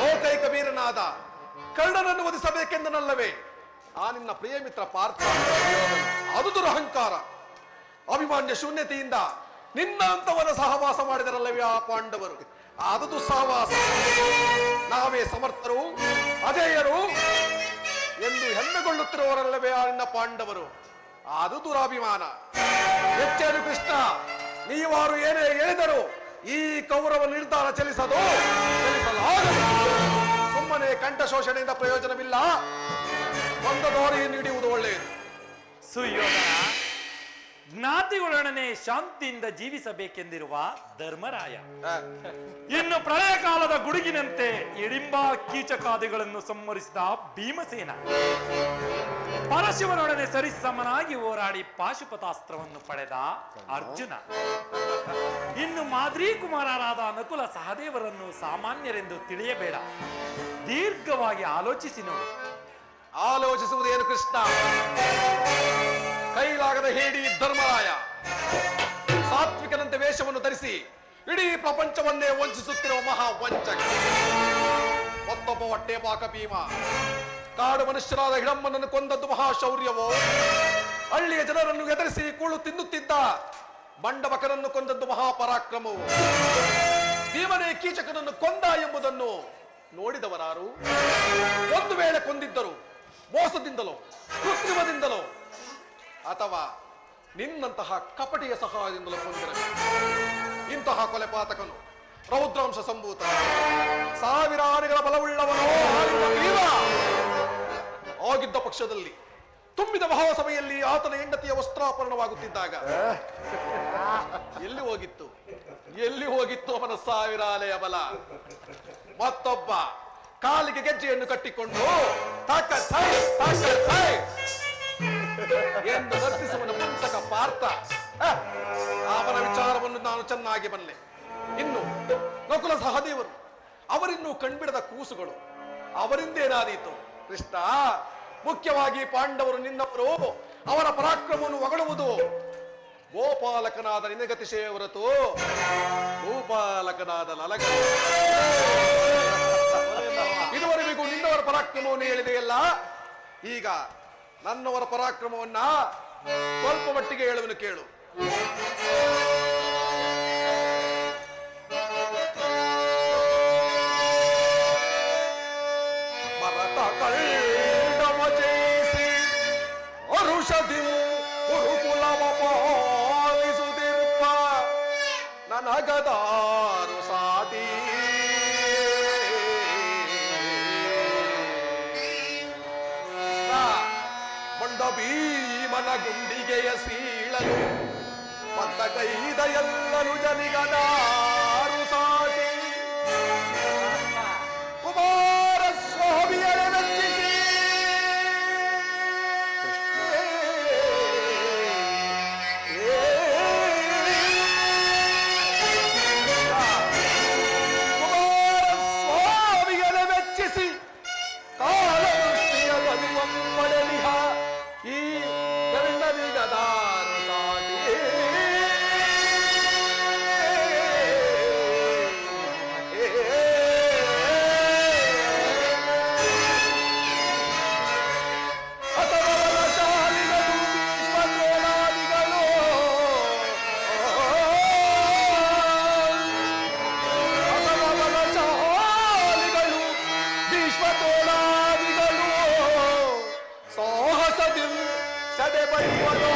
ಲೋಕೈಕ ವೀರನಾದ ಕರ್ಣನನ್ನು ವಧಿಸಬೇಕೆಂದನಲ್ಲವೇ ಆ ನಿನ್ನ ಪ್ರಿಯ ಮಿತ್ರ ಪಾರ್ಥ, ಅದು ದುರಹಂಕಾರ. ಅಭಿಮಾನ್ಯ ಶೂನ್ಯತೆಯಿಂದ ನಿನ್ನ ಅಂತವರ ಸಹವಾಸ ಮಾಡಿದರಲ್ಲವೇ ಆ ಪಾಂಡವರು, ಅದು ದುಸ್ಸಹವಾಸ. ನಾವೇ ಸಮರ್ಥರು, ಅಜೇಯರು ಎಂದು ಹೆಮ್ಮೆಗೊಳ್ಳುತ್ತಿರುವವರಲ್ಲವೇ ಆ ನಿನ್ನ ಪಾಂಡವರು, ಅದು ದುರಾಭಿಮಾನ. ಹೆಚ್ಚೇನು ಕೃಷ್ಣ, ನೀವಾರು ಏನೇ ಹೇಳಿದರು ಈ ಕೌರವ ನಿರ್ಧಾರ ಚಲಿಸಲಾಗದು. ಸುಮ್ಮನೆ ಕಂಠ ಶೋಷಣೆಯಿಂದ ಪ್ರಯೋಜನವಿಲ್ಲ. ಒಂದು ದಾರಿಯನ್ನು ಹಿಡಿಯುವುದು ಒಳ್ಳೆಯದು. ಸುಯೋಧನ, ಜ್ಞಾತಿಗಳೊಡನೆ ಶಾಂತಿಯಿಂದ ಜೀವಿಸಬೇಕೆಂದಿರುವ ಧರ್ಮರಾಯ ಇನ್ನು ಪ್ರಳಯ ಕಾಲದ ಗುಡುಗಿನಂತೆ ಇಡಿಂಬ ಕೀಚಕಾದಿಗಳನ್ನು ಸಂಹರಿಸಿದ ಭೀಮಸೇನ, ಪರಶಿವನೊಡನೆ ಸರಿಸಮನಾಗಿ ಹೋರಾಡಿ ಪಾಶುಪತಾಸ್ತ್ರವನ್ನು ಪಡೆದ ಅರ್ಜುನ, ಇನ್ನು ಮಾದ್ರಿ ಕುಮಾರರಾದ ನಕುಲ ಸಹದೇವರನ್ನು ಸಾಮಾನ್ಯರೆಂದು ತಿಳಿಯಬೇಡ, ದೀರ್ಘವಾಗಿ ಆಲೋಚಿಸಿ ನೋಡು. ಆಲೋಚಿಸುವುದೇನು ಕೃಷ್ಣ? ಕೈಲಾಗದ ಹೇಡಿ ಧರ್ಮರಾಯ ಸಾತ್ವಿಕನಂತೆ ವೇಷವನ್ನು ಧರಿಸಿ ಇಡೀ ಪ್ರಪಂಚವನ್ನೇ ವಂಚಿಸುತ್ತಿರುವ ಮಹಾ ವಂಚಕ. ಮತ್ತೊಬ್ಬ ಹೊಟ್ಟೆ ಪಾಕ ಭೀಮ ಕಾಡು ಮನುಷ್ಯರಾದ ಹಿಡಮ್ಮನನ್ನು ಕೊಂದದ್ದು ಮಹಾಶೌರ್ಯವೋ? ಹಳ್ಳಿಯ ಜನರನ್ನು ಎದುರಿಸಿ ಕೂಳು ತಿನ್ನುತ್ತಿದ್ದ ಬಂಡಬಕನನ್ನು ಕೊಂದದ್ದು ಮಹಾಪರಾಕ್ರಮವು? ಭೀಮನೇ ಕೀಚಕನನ್ನು ಕೊಂದ ಎಂಬುದನ್ನು ನೋಡಿದವರಾರು? ಒಂದು ವೇಳೆ ಕೊಂದಿದ್ದರು ಮೋಸದಿಂದಲೋ ಕೃತ್ರಿಮದಿಂದಲೋ ಅಥವಾ ನಿನ್ನಂತಹ ಕಪಟಿಯ ಸಹಾಯದಿಂದಲೂ ಕೊಂದಿರಬೇಕು. ಇಂತಹ ಕೊಲೆಪಾತಕನು ರೌದ್ರಾಂಶ ಸಂಭೂತ ಸಾವಿರ ಆನೆಗಳ ಬಲವುಳ್ಳವನೋ ಭೀಮ ಆಗಿದ್ದ ಪಕ್ಷದಲ್ಲಿ ತುಂಬಿದ ಮಹಾಸಭೆಯಲ್ಲಿ ಆತನ ಹೆಂಡತಿಯ ವಸ್ತ್ರಾಪರಣವಾಗುತ್ತಿದ್ದಾಗ ಎಲ್ಲಿ ಹೋಗಿತ್ತು ಅವನ ಸಾವಿರ ಆನೆಯ ಬಲ? ಮತ್ತೊಬ್ಬ ಕಾಲಿಗೆ ಗೆಜ್ಜೆಯನ್ನು ಕಟ್ಟಿಕೊಂಡು ಎಂದು ನರ್ತಿಸುವನ ಪುಸ್ತಕ ಪಾರ್ಥ. ಅವನ ವಿಚಾರವನ್ನು ನಾನು ಚೆನ್ನಾಗಿ ಬಲ್ಲೆ. ಇನ್ನು ನಕುಲ ಸಹದೇವರು, ಅವರಿನ್ನೂ ಕಣ್ಬಿಡದ ಕೂಸುಗಳು, ಅವರಿಂದೇನಾದೀತು ಕೃಷ್ಣ? ಮುಖ್ಯವಾಗಿ ಪಾಂಡವರು ನಿನ್ನವರು, ಅವರ ಪರಾಕ್ರಮವನ್ನು ಹೊಗಳುವುದು ಗೋಪಾಲಕನಾದ ನಿನಗತಿಶಯ ಹೊರತು ಗೋಪಾಲಕನಾದ ನನಗ. ಇದುವರೆಗೂ ನಿನ್ನವರ ಪರಾಕ್ರಮವನ್ನು ಹೇಳಿದೆಯಲ್ಲ, ಈಗ ನನ್ನವರ ಪರಾಕ್ರಮವನ್ನ ಸ್ವಲ್ಪ ಮಟ್ಟಿಗೆ ಹೇಳುವನು ಕೇಳು. ಭರತ ಕಳ್ಳವ ಜಯಿಸಿ ಅರುಷದಿ ಗುರುಕುಲವ ಪಾಲಿಸುತ್ತಿರುವ ನನಗದಾರು ಸಾತಿ ಭೀಮನ ಗುಂಡಿಗೆಯ ಸೀಳಲು ಮತ್ತ ಕೈದ ಎಲ್ಲರೂ ಜನಿಗದಾರು ಸಾಟಿ ಕುಮಾರಸ್ವಾಮಿಯರ ಮೆಚ್ಚಿಸಿ ಕುಮಾರಸ್ವಾಮಿಯರ ಮೆಚ್ಚಿಸಿ ಕಾಲದೃಷ್ಟಿಯ ಗದಿವಂಪಡಲಿಹ ಈ ಗದಾರು ಸಾಟಿ ಅತಬಲಶಾಲಿಗಳು ಭೀಷ್ಮದ್ರೋಣಾದಿಗಳು ಭೀಷ್ಮದ್ರೋಣಾದಿಗಳು ಸಾಹಸದಿ ಸದೆಬೈವನೋ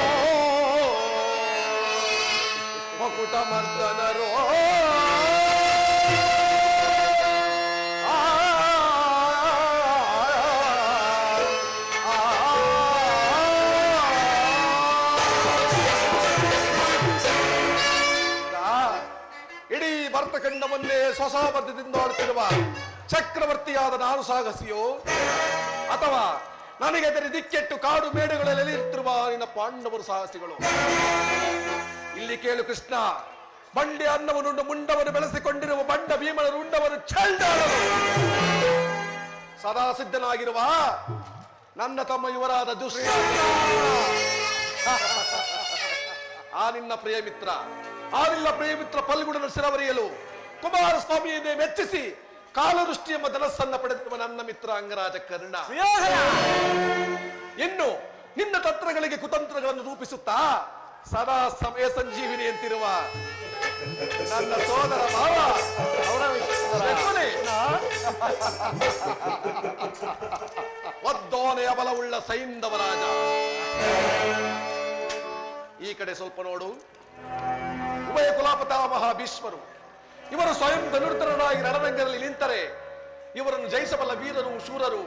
ಮಕುಟ ಮರ್ದನರೋ ಇಡೀ ಭರತಖಂಡವನ್ನೇ ಸ್ವಸಾಮರ್ಥ್ಯದಿಂದ ಆಡುತ್ತಿರುವ ಚಕ್ರವರ್ತಿಯಾದ ನಾನು ಸಾಹಸಿಯೋ, ಅಥವಾ ನನಗೆದರೆ ದಿಕ್ಕೆಟ್ಟು ಕಾಡು ಮೇಡುಗಳಲ್ಲಿ ಇರುತ್ತಿರುವ ನಿನ್ನ ಪಾಂಡವರು ಸಾಹಸಿಗಳು? ಇಲ್ಲಿ ಕೇಳು ಕೃಷ್ಣ, ಬಂಡೆ ಅನ್ನವನ್ನುಂಡು ಮುಂಡವನ್ನು ಬೆಳೆಸಿಕೊಂಡಿರುವ ಬಂಡ ಭೀಮನ ರುಂಡವನ್ನು ಚೆಲ್ದಾಡಲು ಸದಾ ಸಿದ್ಧನಾಗಿರುವ ನನ್ನ ತಮ್ಮ ಯುವರಾದ ದುಶ್ಯಾಸನ, ಆ ನಿನ್ನ ಪ್ರಿಯಮಿತ್ರ ಫಲ್ಗುಣನ ಶಿರವರಿಯಲು ಕುಮಾರಸ್ವಾಮಿಯನ್ನೇ ಮೆಚ್ಚಿಸಿ ಕಾಲದೃಷ್ಟಿ ಎಂಬ ಧನಸ್ಸನ್ನ ಪಡೆದಿರುವ ನನ್ನ ಮಿತ್ರ ಅಂಗರಾಜ ಕರ್ಣ, ಇನ್ನು ನಿನ್ನ ತಂತ್ರಗಳಿಗೆ ಕುತಂತ್ರಗಳನ್ನು ರೂಪಿಸುತ್ತಾ ಸದಾ ಸಮಯ ಸಂಜೀವಿನಿ ಅಂತಿರುವ ನನ್ನ ಸೋದರ ಭಾವ ಒದ್ದೋನೆಯ ಬಲವುಳ್ಳ ಸೈಂಧವ ರಾಜ. ಈ ಕಡೆ ಸ್ವಲ್ಪ ನೋಡು. ಉಭಯ ಕುಲಾಪತಾಮಹ ಭೀಷ್ಮರು ಇವರು ಸ್ವಯಂ ಧನುರ್ಧರರಾಗಿ ರಣರಂಗದಲ್ಲಿ ನಿಂತರೆ ಇವರನ್ನು ಜಯಿಸಬಲ್ಲ ವೀರರು ಶೂರರು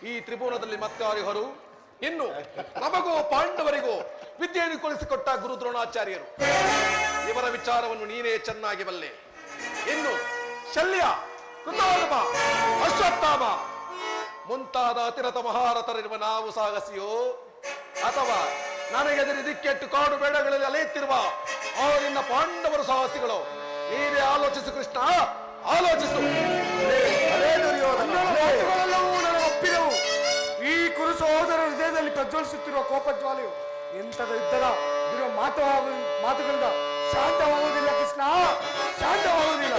ಈ ತ್ರಿಭುವನದಲ್ಲಿ ಮತ್ತಾರಿಹರು? ಇನ್ನು ನಮಗೂ ಪಾಂಡವರಿಗೂ ವಿದ್ಯೆಯನ್ನು ಕಲಿಸಿಕೊಟ್ಟ ಗುರು ದ್ರೋಣಾಚಾರ್ಯರು. ಇವರ ವಿಚಾರವನ್ನು ನೀನೇ ಚೆನ್ನಾಗಿ ಬಲ್ಲೆ. ಇನ್ನು ಶಲ್ಯ, ಕೃತಾನುಮ, ಅಶ್ವತ್ಥಾಮ ಮುಂತಾದ ಅತಿರಥ ಮಹಾರಥರಿರುವ ನಾವು ಸಾಹಸಿಯೋ, ಅಥವಾ ನನಗೆದರಿ ದಿಕ್ಕೆಟ್ಟು ಕಾಡು ಬೇಡಗಳಲ್ಲಿ ಅಲೆಯುತ್ತಿರುವ ಅವರಿನ್ನ ಪಾಂಡವರು ಸಾಹಸಿಗಳು? ನೀವೇ ಆಲೋಚಿಸು ಕೃಷ್ಣ, ಆಲೋಚಿಸು. ಮಾತುಗಳೆಲ್ಲವೂ ನನಗೆ ಒಪ್ಪಿದವು. ಈ ಕುರು ಸಹೋದರ ಹೃದಯದಲ್ಲಿ ಪ್ರಜ್ವಲಿಸುತ್ತಿರುವ ಕೋಪಜ್ವಾಲೆಯು ಎಂಥದ ಯುದ್ಧದ ಇರುವ ಮಾತುಗಳಿಂದ ಶಾಂತವಾಗುವುದಿಲ್ಲ ಕೃಷ್ಣ, ಶಾಂತವಾಗುವುದಿಲ್ಲ.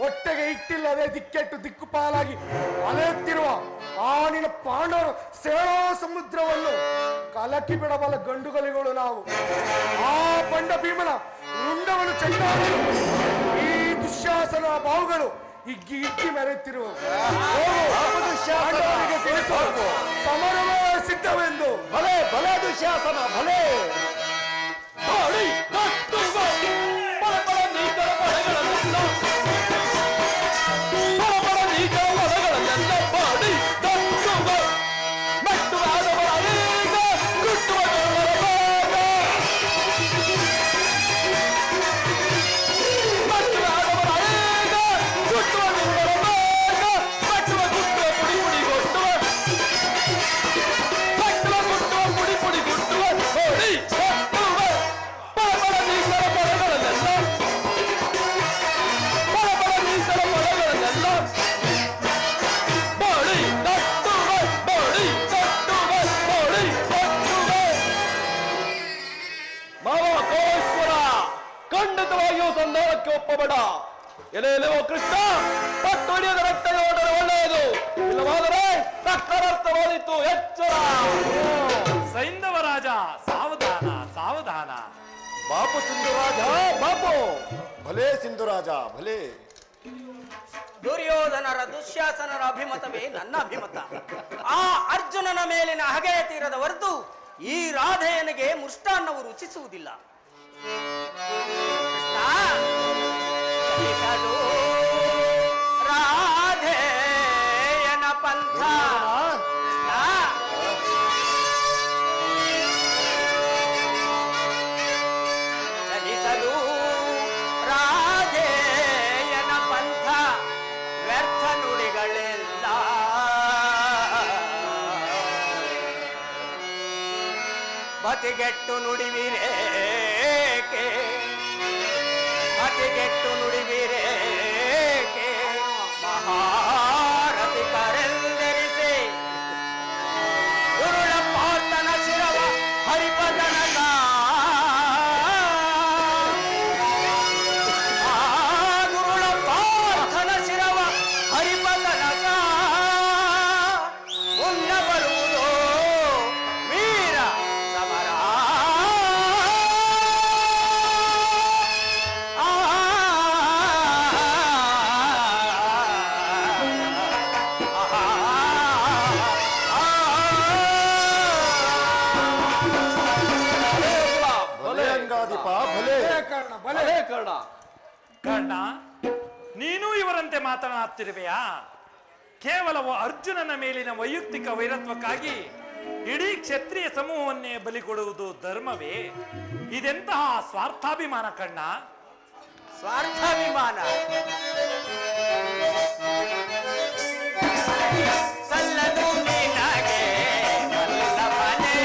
ಹೊಟ್ಟೆಗೆ ಇಟ್ಟಿಲ್ಲದೆ ದಿಕ್ಕೆಟ್ಟು ದಿಕ್ಕುಪಾಲಾಗಿ ಅಲೆಯುತ್ತಿರುವ ಆ ನಿನ್ನ ಪಾಂಡವರು ಸೇನಾ ಸಮುದ್ರವನ್ನು ಕಲಕಿ ಬಿಡಬಲ್ಲ ಗಂಡುಗಲಿಗಳು ನಾವು. ಆ ಪಂಡ ಭೀಮನ ರುಂಡವನ್ನು ಚೆಂಡಾಡಲು ಈ ದುಶ್ಯಾಸನ ಬಾಹುಗಳು ಹಿಗ್ಗಿ ಹಿಗ್ಗಿ ಮೆರೆಯುತ್ತಿರುವ ತಿಳಿಸುವ ಸಮರವೇ ಸಿದ್ಧವೆಂದು. ಭಲೆ ಭಲೆ ದುಶ್ಯಾಸನ ಭಲೆ. ಒಪ್ಪಬೇಡ. ಎಲೆಯೋ ಕೃಷ್ಣ, ಪಟ್ಟು ಹಿಡಿಯದ ರಕ್ತ ನೋಡಲು ಒಳ್ಳೆಯದು, ಇಲ್ಲವಾದರೆ ರಕ್ತವಾದಿತ್ತು. ಎಚ್ಚರ. ಸೈಂಧವ ರಾಜ, ಸಾವಧಾನ ಸಾವಧಾನ. ಬಾಪು ಸಿಂಧುರಾಜ, ಬಾಪು. ಭಲೇ ಸಿಂಧುರಾಜ ಭಲೇ. ದುರ್ಯೋಧನರ ದುಶ್ಯಾಸನರ ಅಭಿಮತವೇ ನನ್ನ ಅಭಿಮತ. ಆ ಅರ್ಜುನನ ಮೇಲಿನ ಹಗೆಯ ತೀರದ ಹೊರತು ಈ ರಾಧೆಯನಿಗೆ ಮುಷ್ಟಾನ್ನವು ರುಚಿಸುವುದಿಲ್ಲ. ರಾಧೆಯನ ಪಂಥ ಚಲಿಸಲು, ರಾಧೆಯನ ಪಂಥ ವ್ಯರ್ಥ ನುಡಿಗಳೆಲ್ಲ ಬತಿಗೆಟ್ಟು ನುಡಿವಿರೇಕೆ, ಅತಿಗೆಟ್ಟು ನುಡಿವಿರೇಕೆ. ಮಹಾರಥಿ ಕರೆಂದರಿಸಿ ಗುರುಳ ಪಾತನ ಶಿರವ ಹರಿಪದನಕ, ಗುರುಳ ಪಾರ್ಥನ ಶಿರವ ಹರಿಪದನಕ ಮುನ್ನ ಬರುವುದು ವೀರ ಸಮರ. ಕರ್ಣ, ನೀನು ಇವರಂತೆ ಮಾತನಾಡುತ್ತಿರುವೆಯಾ? ಕೇವಲ ಅರ್ಜುನನ ಮೇಲಿನ ವೈಯಕ್ತಿಕ ವೈರತ್ವಕ್ಕಾಗಿ ಇಡೀ ಕ್ಷತ್ರಿಯ ಸಮೂಹವನ್ನೇ ಬಲಿ ಕೊಡುವುದು ಧರ್ಮವೇ? ಇದೆಂತಹ ಸ್ವಾರ್ಥಾಭಿಮಾನ ಕರ್ಣ. ಸ್ವಾರ್ಥಾಭಿಮಾನ ಸಲ್ಲದು ನಿನಗೆ ವಲ್ಲಭನೇ.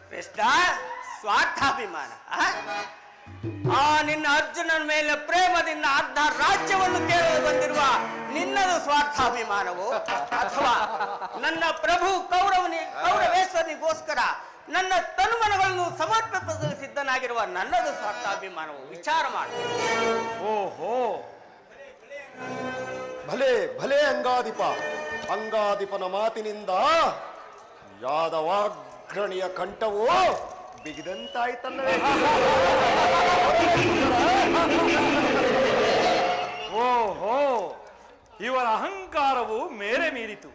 ಕೃಷ್ಣ, ಸ್ವಾರ್ಥಾಭಿಮಾನ. ಆ ನಿನ್ನ ಅರ್ಜುನನ ಮೇಲೆ ಪ್ರೇಮದಿಂದ ಅರ್ಧ ರಾಜ್ಯವನ್ನು ಕೇಳಲು ಬಂದಿರುವ ನಿನ್ನದು ಸ್ವಾರ್ಥಾಭಿಮಾನವು, ಅಥವಾ ನನ್ನ ಪ್ರಭು ಕೌರವೇಶ್ವರನಿಗೋಸ್ಕರ ನನ್ನ ತನುಮನಗಳನ್ನು ಸಮರ್ಪಿಸಲು ಸಿದ್ಧನಾಗಿರುವ ನನ್ನದು ಸ್ವಾರ್ಥಾಭಿಮಾನವು? ವಿಚಾರ ಮಾಡು. ಓಹೋ, ಭಲೆ ಭಲೆ ಅಂಗಾಧಿಪನ ಮಾತಿನಿಂದ ಯಾದವಾಗ್ರಣಿಯ ಕಂಠವು ಬಿಗಿದಂತಾಯ್ತಲ್ಲವೇ? ಓಹೋ, ಇವರ ಅಹಂಕಾರವು ಮೇರೆ ಮೀರಿತು.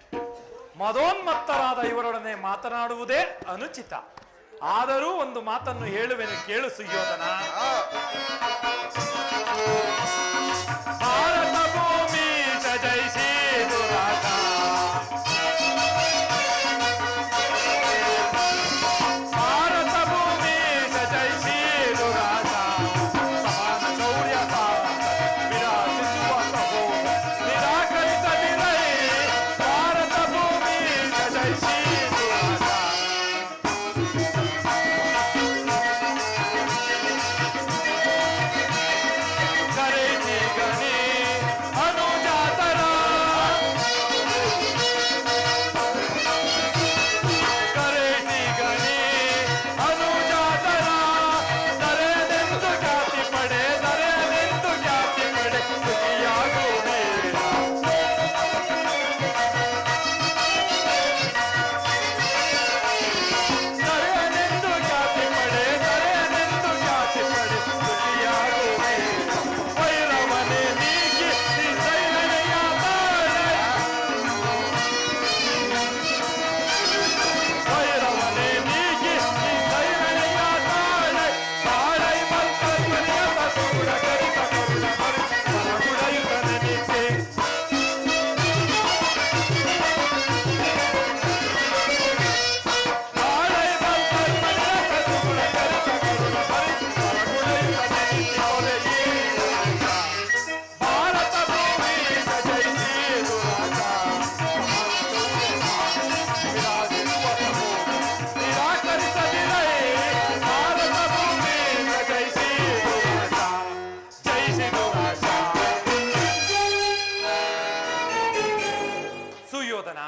ಮದೋನ್ಮತ್ತರಾದ ಇವರೊಡನೆ ಮಾತನಾಡುವುದೇ ಅನುಚಿತ. ಆದರೂ ಒಂದು ಮಾತನ್ನು ಹೇಳುವೆನು, ಕೇಳು ಸುಯೋಧನ. ಭಾರತ ಭೂಮಿ ಜಯಿಸಿ ದುರಾಟ, ಭಾರತ ಭೂಮಿ ಜಯಿಸಿ ದುರಾಟ, ಸಮಾನ ಶೌರ್ಯ ವಿರಾಜಿಸುವ ಸಹೋದ ನಿರಾಕರಿಸದಿರೈ, ಭಾರತ ಭೂಮಿ ಜಯಿಸಿ ದುರಾಟ. ಕರೆಸಿ ಗಣಿ ಅನುಜಾತರ, ಕರೆಸಿ ಗಣಿ ಅನುಜಾತರ, ದರೆನೆಂದು ಖ್ಯಾತಿ ಪಡೆ, ದರೆನೆಂದು ಖ್ಯಾತಿ ಪಡೆ, ಸುಖಿಯಾಗುವುದೇ. ದರೆನೆಂದು ಖ್ಯಾತಿ ಪಡೆ, ದರೆನೆಂದು ಖ್ಯಾತಿ ಪಡೆ, ಸುಖಿಯಾಗುವುದೇ. ವೈರವನೇ ನೀಗಿ ನಿಸೈನೆಯ ತಾಳೆ, ವೈರವನೇ ನೀಗಿ ನಿಸೈನೆಯ ತಾಳೆ, ತಾಳೈ ಮಲ್ಕಲ್ಪನೆಯ ತಸೂಡ ಕರಿತ ಕರುಣ ಮರಿ ಮರಗುಡಯುತನೆ ನಿತ್ಯೆ. ತಾಳೈ ಮಲ್ಕಲ್ಪನೆಯ ತಸೂಡ ಕರಿತ ಕರುಣ ಮರಿ ಮರಗುಡಯುತನೆ ನಿತ್ಯೆ. ಒಲೆಯೇ ಭಾರತ ಭೂಮಿ ಜಯಿಸಿ ದುರಾಟ, ವಿರಾಜಿಸುವ ಸಹೋದ ನಿರಾಕರಿಸದಿರೈ, ಭಾರತ ಭೂಮಿ ಜಯಿಸಿ ದುರಾಟ, ಜಯಿಸಿ ದುರಾಟ. ಸುಯೋಧನ,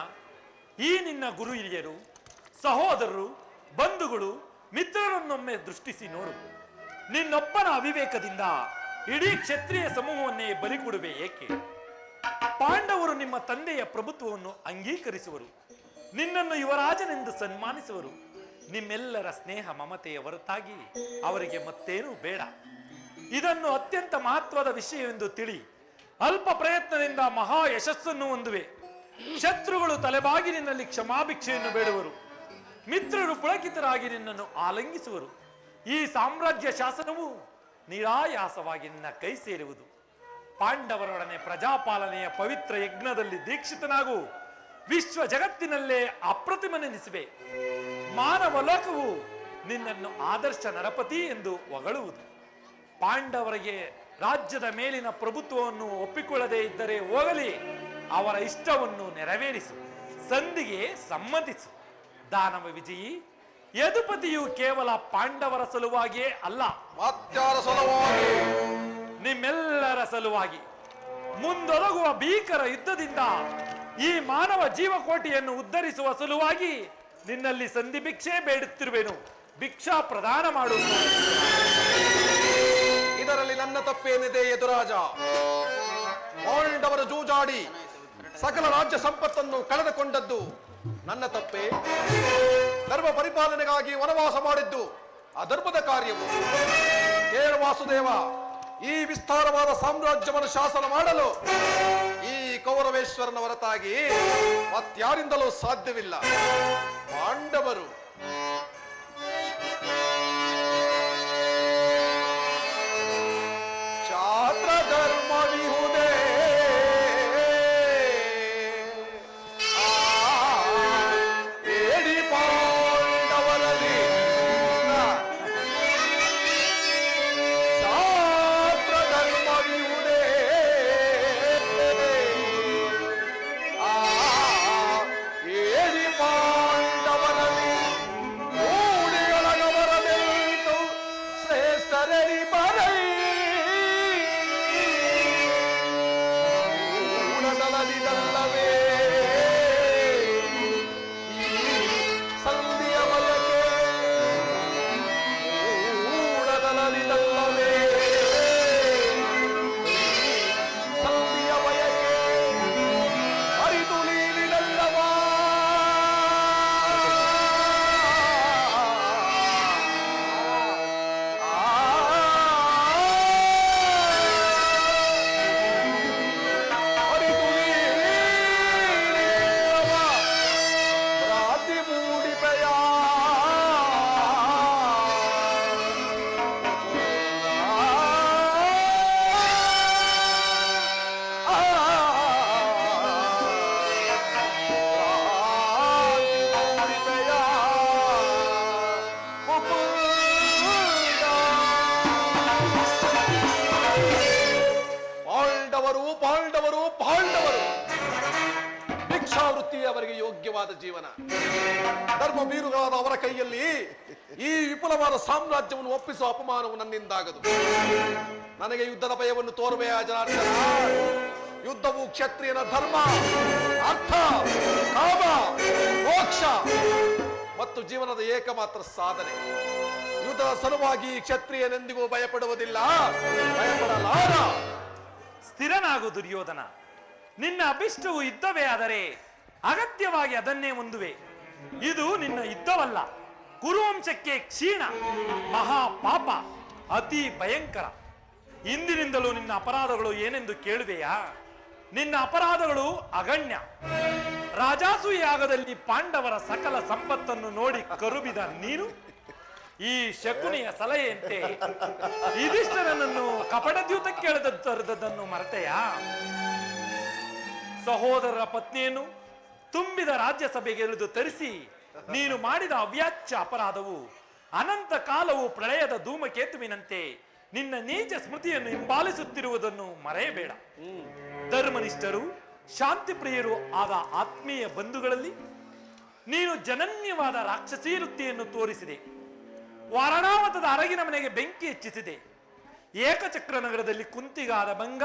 ಈ ನಿನ್ನ ಗುರು ಹಿರಿಯರು, ಸಹೋದರರು, ಬಂಧುಗಳು, ಮಿತ್ರರನ್ನೊಮ್ಮೆ ದೃಷ್ಟಿಸಿ ನೋಡು. ನಿನ್ನೊಬ್ಬನ ಅವಿವೇಕದಿಂದ ಇಡೀ ಕ್ಷತ್ರಿಯ ಸಮೂಹವನ್ನೇ ಬಲಿ ಕೊಡುವೆ ಏಕೆ? ಪಾಂಡವರು ನಿಮ್ಮ ತಂದೆಯ ಪ್ರಭುತ್ವವನ್ನು ಅಂಗೀಕರಿಸುವರು, ನಿನ್ನನ್ನು ಯುವರಾಜನೆಂದು ಸನ್ಮಾನಿಸುವರು. ನಿಮ್ಮೆಲ್ಲರ ಸ್ನೇಹ ಮಮತೆಯ ಹೊರತಾಗಿ ಅವರಿಗೆ ಮತ್ತೇನೂ ಬೇಡ. ಇದನ್ನು ಅತ್ಯಂತ ಮಹತ್ವದ ವಿಷಯವೆಂದು ತಿಳಿ. ಅಲ್ಪ ಪ್ರಯತ್ನದಿಂದ ಮಹಾ ಯಶಸ್ಸನ್ನು ಹೊಂದುವೆ. ಶತ್ರುಗಳು ತಲೆಬಾಗಿ ನಿನ್ನಲ್ಲಿ ಕ್ಷಮಾಭಿಕ್ಷೆಯನ್ನು ಬೇಡುವರು. ಮಿತ್ರರು ಪುಳಕಿತರಾಗಿ ನಿನ್ನನ್ನು ಆಲಂಗಿಸುವರು. ಈ ಸಾಮ್ರಾಜ್ಯ ಶಾಸನವು ನಿರಾಯಾಸವಾಗಿ ನಿನ್ನ ಕೈ ಸೇರುವುದು. ಪಾಂಡವರೊಡನೆ ಪ್ರಜಾಪಾಲನೆಯ ಪವಿತ್ರ ಯಜ್ಞದಲ್ಲಿ ದೀಕ್ಷಿತನಾಗು. ವಿಶ್ವ ಜಗತ್ತಿನಲ್ಲೇ ಅಪ್ರತಿಮನೆನಿಸುವೆ. ಮಾನವ ಲೋಕವು ನಿನ್ನನ್ನು ಆದರ್ಶ ನರಪತಿ ಎಂದು ಹೊಗಳುವುದು. ಪಾಂಡವರಿಗೆ ರಾಜ್ಯದ ಮೇಲಿನ ಪ್ರಭುತ್ವವನ್ನು ಒಪ್ಪಿಕೊಳ್ಳದೇ ಇದ್ದರೆ ಹೋಗಲಿ, ಅವರ ಇಷ್ಟವನ್ನು ನೆರವೇರಿಸು, ಸಂಧಿಗೆ ಸಮ್ಮತಿಸು. ದಾನವ ವಿಜಯಿ, ಯದುಪತಿಯು ಕೇವಲ ಪಾಂಡವರ ಸಲುವಾಗಿಯೇ ಅಲ್ಲ, ಮತ್ಯಾರ ಸಲುವಾಗಿ? ನಿಮ್ಮೆಲ್ಲರ ಸಲುವಾಗಿ. ಮುಂದೊರಗುವ ಭೀಕರ ಯುದ್ಧದಿಂದ ಈ ಮಾನವ ಜೀವಕೋಟಿಯನ್ನು ಉದ್ಧರಿಸುವ ಸಲುವಾಗಿ ನಿನ್ನಲ್ಲಿ ಸಂಧಿ ಭಿಕ್ಷೆ ಬೇಡುತ್ತಿರುವೆನು. ಭಿಕ್ಷಾ ಪ್ರದಾನ ಮಾಡು. ಇದರಲ್ಲಿ ನನ್ನ ತಪ್ಪೇನಿದೆ ಯದುರಾಜ? ಪಾಂಡವರು ಜೂಜಾಡಿ ಸಕಲ ರಾಜ್ಯ ಸಂಪತ್ತನ್ನು ಕಳೆದುಕೊಂಡದ್ದು ನನ್ನ ತಪ್ಪೇ. ಧರ್ಮ ಪರಿಪಾಲನೆಗಾಗಿ ವನವಾಸ ಮಾಡಿದ್ದು ಅಧರ್ಮದ ಕಾರ್ಯವು. ಕೇಳು ವಾಸುದೇವ, ಈ ವಿಸ್ತಾರವಾದ ಸಾಮ್ರಾಜ್ಯವನ್ನು ಶಾಸನ ಮಾಡಲು ಈ ಕೌರವೇಶ್ವರನ ಹೊರತಾಗಿ ಮತ್ಯಾರಿಂದಲೂ ಸಾಧ್ಯವಿಲ್ಲ. ಪಾಂಡವರು ಛಾತ್ರ ಧರ್ಮವಿಹುದೇ ಏಡಿ ಪಾಂಡವರಲ್ಲಿ ಛಾತ್ರ ಧರ್ಮವಿಹುದೇ ಏಡಿ ಪಾಂಡವರಲ್ಲಿ ಸುಖವಾದ ಜೀವನ. ಧರ್ಮ ಬೀರುಗಳಾದ ಅವರ ಕೈಯಲ್ಲಿ ಈ ವಿಪುಲವಾದ ಸಾಮ್ರಾಜ್ಯವನ್ನು ಒಪ್ಪಿಸುವ ಅಪಮಾನವು ನನ್ನಿಂದಾಗದು. ನನಗೆ ಯುದ್ಧದ ಭಯವನ್ನು ತೋರುವೆಯಾ ಜನಾರ್ದನ? ಯುದ್ಧವು ಕ್ಷತ್ರಿಯನ ಧರ್ಮ, ಅರ್ಥ, ಕಾಮ, ಮೋಕ್ಷ ಮತ್ತು ಜೀವನದ ಏಕಮಾತ್ರ ಸಾಧನೆ. ಯುದ್ಧದ ಸಲುವಾಗಿ ಕ್ಷತ್ರಿಯನೆಂದಿಗೂ ಭಯಪಡುವುದಿಲ್ಲ, ಭಯಪಡಲಾರ. ಸ್ಥಿರನಾಗು ದುರ್ಯೋಧನ. ನಿನ್ನ ಅಭಿಷ್ಟವು ಯುದ್ಧವೇ ಆದರೆ ಅಗತ್ಯವಾಗಿ ಅದನ್ನೇ ಹೊಂದುವೆ. ಇದು ನಿನ್ನ ಯುದ್ಧವಲ್ಲ, ಕುರುವಂಶಕ್ಕೆ ಕ್ಷೀಣ, ಮಹಾಪಾಪ, ಅತಿ ಭಯಂಕರ. ಇಂದಿನಿಂದಲೂ ನಿನ್ನ ಅಪರಾಧಗಳು ಏನೆಂದು ಕೇಳುವೆಯಾ? ನಿನ್ನ ಅಪರಾಧಗಳು ಅಗಣ್ಯ. ರಾಜಾಸೂಯಾಗದಲ್ಲಿ ಪಾಂಡವರ ಸಕಲ ಸಂಪತ್ತನ್ನು ನೋಡಿ ಕರುಬಿದ ನೀನು ಈ ಶಕುನಿಯ ಸಲಹೆಯಂತೆ ಯುಧಿಷ್ಠಿರನನ್ನು ಕಪಟದ್ಯೂತಕ್ಕೆ ಎಳೆದದ್ದನ್ನು ಮರೆತೆಯಾ? ಸಹೋದರರ ಪತ್ನಿಯನ್ನು ತುಂಬಿದ ರಾಜ್ಯಸಭೆಗೆ ಎಳೆದು ತರಿಸಿ ನೀನು ಮಾಡಿದ ಅವ್ಯಾಚ್ಯ ಅಪರಾಧವು ಅನಂತ ಕಾಲವು ಪ್ರಳಯದ ಧೂಮಕೇತುವಿನಂತೆ ನಿನ್ನ ನೀಚ ಸ್ಮೃತಿಯನ್ನು ಹಿಂಬಾಲಿಸುತ್ತಿರುವುದನ್ನು ಮರೆಯಬೇಡ. ಧರ್ಮನಿಷ್ಠರು, ಶಾಂತಿ ಪ್ರಿಯರು ಆದ ಆತ್ಮೀಯ ಬಂಧುಗಳಲ್ಲಿ ನೀನು ಜನನ್ಯವಾದ ರಾಕ್ಷಸೀ ವೃತ್ತಿಯನ್ನು ತೋರಿಸಿದೆ. ವಾರಣಾವತದ ಅರಗಿನ ಮನೆಗೆ ಬೆಂಕಿ ಹೆಚ್ಚಿಸಿದೆ. ಏಕಚಕ್ರ ನಗರದಲ್ಲಿ ಕುಂತಿಗಾದ ಭಂಗ,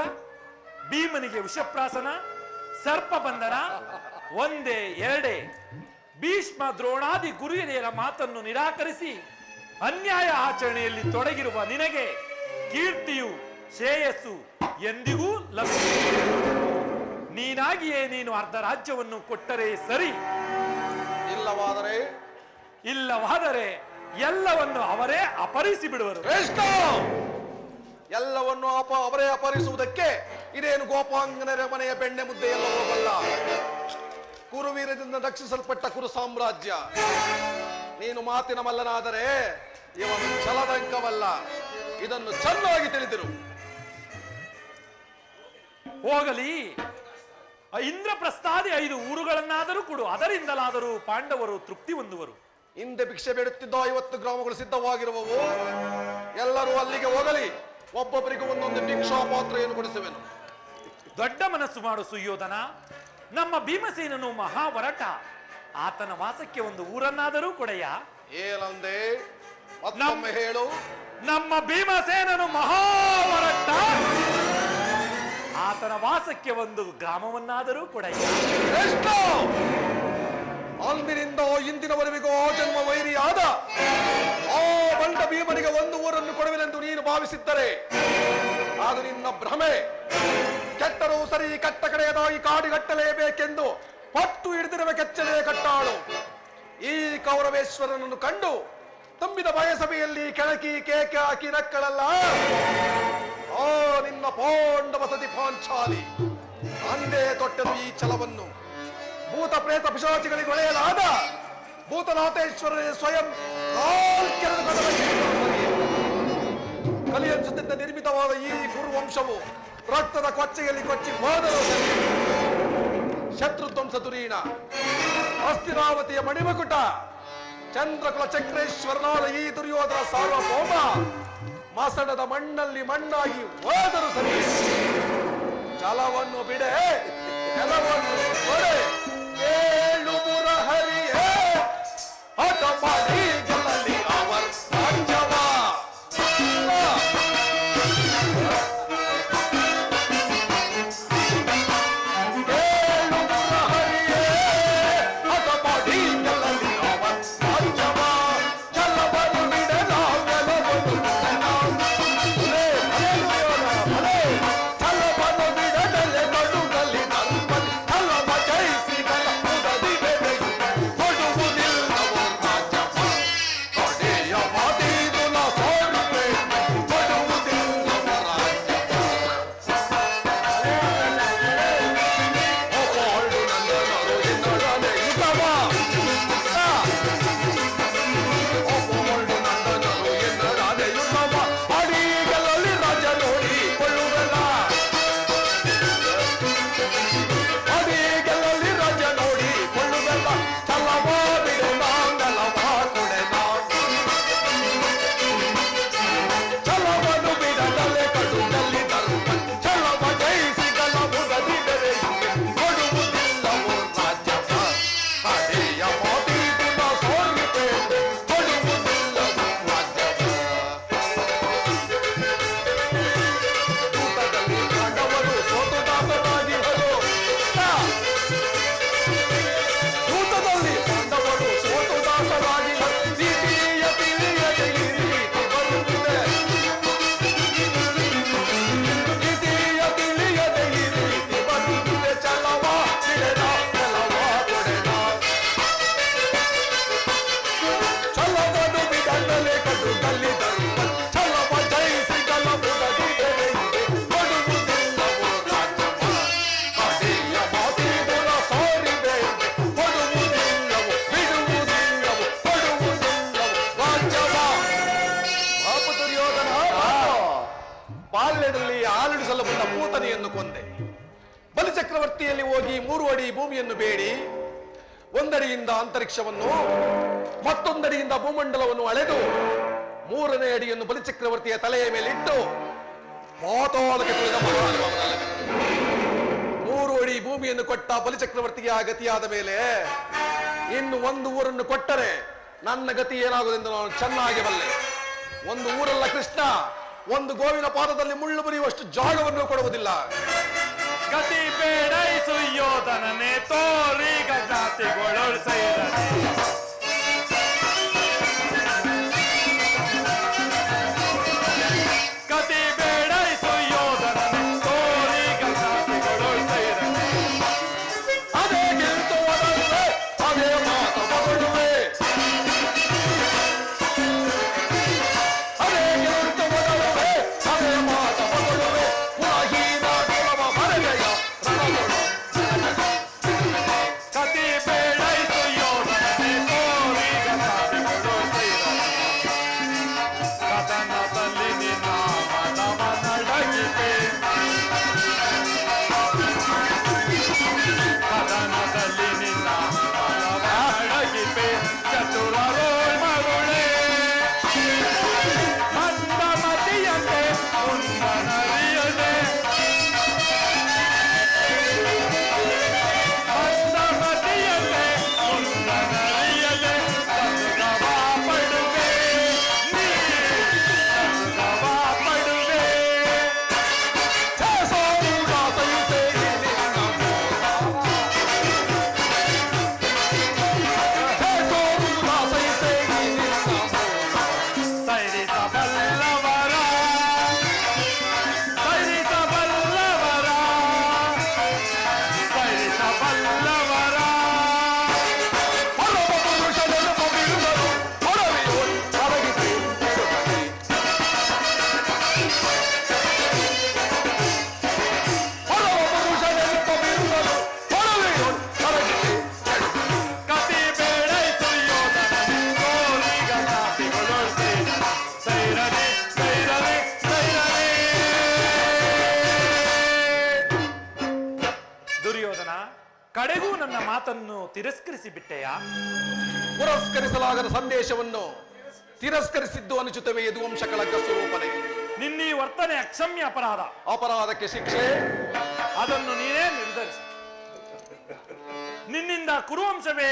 ಭೀಮನಿಗೆ ವಿಷಪ್ರಾಸನ, ಸರ್ಪ ಬಂಧನ ಒಂದೇ ಎರಡೇ. ಭೀಷ್ಮ ದ್ರೋಣಾದಿ ಗುರು ಹಿರಿಯರ ಮಾತನ್ನು ನಿರಾಕರಿಸಿ ಅನ್ಯಾಯ ಆಚರಣೆಯಲ್ಲಿ ತೊಡಗಿರುವ ನಿನಗೆ ಕೀರ್ತಿಯು ಶ್ರೇಯಸ್ಸು ಎಂದಿಗೂ ಲಭ್ಯ. ನೀನಾಗಿಯೇ ನೀನು ಅರ್ಧ ರಾಜ್ಯವನ್ನು ಕೊಟ್ಟರೆ ಸರಿ, ಇಲ್ಲವಾದರೆ ಎಲ್ಲವನ್ನು ಅವರೇ ಅಪಹರಿಸಿ ಬಿಡುವರು. ಎಲ್ಲವನ್ನು ಅವರೇ ಅಪಹರಿಸುವುದಕ್ಕೆ ಇದೇನು ಗೋಪಾಂಗನರ ಮನೆಯ ಬೆಣ್ಣೆ ಮುದ್ದೆ ಎಲ್ಲ ಹೋಗಲ್ಲ. ಕುರುವೀರದಿಂದ ರಕ್ಷಿಸಲ್ಪಟ್ಟ ಕುರು ಸಾಮ್ರಾಜ್ಯ. ನೀನು ಮಾತಿನ ಮಲ್ಲನಾದರೆ ಇವನು ಛಲದಂಕವಲ್ಲ, ಇದನ್ನು ಚೆನ್ನಾಗಿ ತಿಳಿದಿರು. ಹೋಗಲಿ, ಇಂದ್ರಪ್ರಸ್ಥಾದಿ 5 ಊರುಗಳನ್ನಾದರೂ ಕೊಡು, ಅದರಿಂದಲಾದರೂ ಪಾಂಡವರು ತೃಪ್ತಿ ಹೊಂದುವರು. ಹಿಂದೆ ಭಿಕ್ಷೆ ಬೇಡುತ್ತಿದ್ದ 50 ಗ್ರಾಮಗಳು ಸಿದ್ಧವಾಗಿರುವವು. ಎಲ್ಲರೂ ಅಲ್ಲಿಗೆ ಹೋಗಲಿ, ಒಬ್ಬೊಬ್ಬರಿಗೂ ಒಂದೊಂದು ಭಿಕ್ಷಾ ಪಾತ್ರೆಯನ್ನು ಕೊಡಿಸುವೆನು. ದೊಡ್ಡ ಮನಸ್ಸು ಮಾಡು ಸುಯೋಧನ. ನಮ್ಮ ಭೀಮಸೇನನು ಮಹಾವರಟ, ಆತನ ವಾಸಕ್ಕೆ ಒಂದು ಊರನ್ನಾದರೂ ಕೊಡೆಯ. ಏನಂದೆ? ಮತ್ತೊಮ್ಮೆ ಹೇಳು. ನಮ್ಮ ಭೀಮಸೇನನು ಮಹಾವರಟ, ಆತನ ವಾಸಕ್ಕೆ ಒಂದು ಗ್ರಾಮವನ್ನಾದರೂ ಕೊಡೆಯ. ಅಂದಿನಿಂದ ಇಂದಿನವರೆಗೂ ಜನ್ಮ ವೈರಿಯಾದ ಆ ಬಂಡ ಭೀಮನಿಗೆ ಒಂದು ಊರನ್ನು ಕೊಡುವೆನೆಂದು ನೀನು ಭಾವಿಸಿದ್ದರೆ ಅದು ನಿನ್ನ ಭ್ರಮೆ. ಕೆಟ್ಟರೂ ಸರಿ, ಕಟ್ಟ ಕಡೆಯದಾಗಿ ಕಾಡಿಗಟ್ಟಲೇಬೇಕೆಂದು ಪಟ್ಟು ಹಿಡಿದಿರುವ ಕೆಚ್ಚಲೇ ಕಟ್ಟಾಳು. ಈ ಕೌರವೇಶ್ವರನನ್ನು ಕಂಡು ತುಂಬಿದ ಬಯಸಭೆಯಲ್ಲಿ ಕೆಣಕಿ ಕೇಕೆ ಹಾಕಿ ನಕ್ಕಳಲ್ಲ ಆ ನಿನ್ನ ಪಾಂಡವ ಸತಿ ಪಾಂಚಾಲಿ. ಅಂದೇ ತೊಟ್ಟರು ಈ ಛಲವನ್ನು. ಭೂತ ಪ್ರೇತ ಪಿಶಾಚಿಗಳಿಗೆ ಒಳೆಯಲಾದ ಭೂತನಾಥೇಶ್ವರನೇ ಸ್ವಯಂ ಕಲಿಯನ್ಸುತ್ತಿದ್ದ ನಿರ್ಮಿತವಾದ ಈ ಕುರುವಂಶವು ರಕ್ತದ ಕೊಚ್ಚೆಯಲ್ಲಿ ಕೊಚ್ಚಿ ಹೋದರು. ಶತ್ರುಧ್ವಂಸ ತುರೀಣ, ಹಸ್ತಿನಾವತಿಯ ಮಣಿಮಕುಟ, ಚಂದ್ರಕುಲ ಚಕ್ರೇಶ್ವರನಾದ ಈ ದುರ್ಯೋಧನ ಸಾರ್ವಭೌಮ ಮಸಣದ ಮಣ್ಣಲ್ಲಿ ಮಣ್ಣಾಗಿ ಹೋದರು ಸರಿ. ಛಲವನ್ನು ಬಿಡೆ, ನೆಲವನ್ನು ಕೊಡೆ, ಏಳು ಮುರ ಹರಿಯೇ ಹಠ ಮಾಡಿ ಗೆಲ್ಲಲಿ ಅವರ ರಾಜ್ಯವ. ಏಳು ಮುರ ಹರಿಯೇ ಹಠ ಮಾಡಿ ಗೆಲ್ಲಲಿ ಅವರ ರಾಜ್ಯವ. ಛಲವನ್ನು ಬಿಡೆ, ನಾವೆಲ್ಲವನ್ನು ಛಲವನ್ನು ಬಿಡದಲೆ ನಡುಗಲಿ ನಲ್ಪಲಿ ಛಲವ ಜಯಿಸಿ ಬಾಲ್ಯದಲ್ಲಿ ಆಲಡಿಸಲು ಬಂದ ಪೂತನೆಯನ್ನು ಕೊಂದೆ. ಬಲಿಚಕ್ರವರ್ತಿಯಲ್ಲಿ ಹೋಗಿ 3 ಅಡಿ ಭೂಮಿಯನ್ನು ಬೇಡಿ, ಒಂದಡಿಯಿಂದ ಅಂತರಿಕ್ಷವನ್ನು ಮತ್ತೊಂದಡಿಯಿಂದ ಭೂಮಂಡಲವನ್ನು ಅಳೆದು 3ನೇ ಅಡಿಯನ್ನು ಬಲಿಚಕ್ರವರ್ತಿಯ ತಲೆಯ ಮೇಲೆ ಇಟ್ಟು ಪಾತಾಳಕ್ಕೆ ತುಳಿದ ಮಹಾನುಭಾವನಲ್ಲ. 3 ಅಡಿ ಭೂಮಿಯನ್ನು ಕೊಟ್ಟ ಬಲಿಚಕ್ರವರ್ತಿಗೆ ಆ ಗತಿಯಾದ ಮೇಲೆ ಇನ್ನು 1 ಊರನ್ನು ಕೊಟ್ಟರೆ ನನ್ನ ಗತಿ ಏನಾಗುವುದೆಂದು ನಾನು ಚೆನ್ನಾಗಿ ಬಲ್ಲೆ. 1 ಊರಲ್ಲ ಕೃಷ್ಣ, 1 ಗೋವಿನ ಪಾದದಲ್ಲಿ ಮುಳ್ಳು ಬರಿಯುವಷ್ಟು ಜಾಗವನ್ನು ಕೊಡುವುದಿಲ್ಲ. ಗತಿ ಬೇಡ ಸುಯೋಧನನೇ ತೋರಿಗ ಜಾತಿಗಳು ಸೇರನೆ. ಗತಿ ಬೇಡ ಸುಯೋಧನನೇ ತೋರಿಗ ಜಾತಿಗಳು ಸೇರನೆ. ಅದೇ ಗೆಲ್ತು ಒದರುವೆ, ಅದೇ ಮಾತು ಮಗಳುವೆ. ಅದೇ ಗೆಲ್ತು ಒದರುವೆ, ಅದೇ ಮಾತು ಮಗಳುವೆ. ಕುಲಹೀನ ಕುಲವ ಬರಗೆಯ ರಣಗಳು. ಗತಿ ಬೇಡ ಸುಯೋಧನನೇ ತೋರಿಗ ಜಾತಿಗಳು ಸೇರನೆ. ಕದನದಲ್ಲಿ ನಿನ್ನ ಮನವ ನಡಗಿವೆ. ಕದನದಲ್ಲಿ ನಿನ್ನ ಮನವ ನಡಗಿವೆ. ಚತುರರೋಳ್ ಮರುಳೆ ಮಂದಮತಿಯಂತೆ ಮುಂದನರಿಯದೆ. ಮಂದಮತಿಯಂತೆ ಮುಂದನರಿಯದೆ ಚತುರವ ಪಡುವೆ. ನೀ ಚತುರವ ಪಡುವೆ. ಸೈರಿಸಬಲ್ಲವರ ಸೈರಿಸಬಲ್ಲವರ ಸೈರಿಸಬಲ್ಲವರ ಹೊರಬ ಪುರುಷನೆನುಪ ಬಿರುದರು ಹೊರವೆಯೋ ಹೊರಗಿಸಿ ಬಿಡುಗಡೆ. ಹೊರಬ ಪುರುಷನೆನುಪ ಬಿರುದರು ಹೊರವೆಯೋ ಹೊರಗಿಸಿ ಬಿಡುಗಡೆ. ಕತಿ ಬೇಡ ಸುಯೋಧನನೇ ತೋರಿಗ ಜಾತಿಗಳು ಸೈರನೆ ಸೈರನೆ ಸೈರನೆ. ದುರ್ಯೋಧನ, ಕಡೆಗೂ ನನ್ನ ಮಾತನ್ನು ತಿರಸ್ಕರಿಸಿ ಬಿಟ್ಟೆಯಾ? ಪುರಸ್ಕರಿಸಲಾಗದ ಸಂದೇಶವನ್ನು ತಿರಸ್ಕರಿಸಿದ್ದು ಅನುಚಿತವೇ ಯದುವಂಶಗಳ ಸ್ವರೂಪನೆ. ನಿನ್ನೀ ವರ್ತನೆ ಅಕ್ಷಮ್ಯ ಅಪರಾಧ. ಅಪರಾಧಕ್ಕೆ ಶಿಕ್ಷೆ ಅದನ್ನು ನೀನೇ ನಿರ್ಧರಿಸು. ನಿನ್ನಿಂದ ಕುರುವಂಶವೇ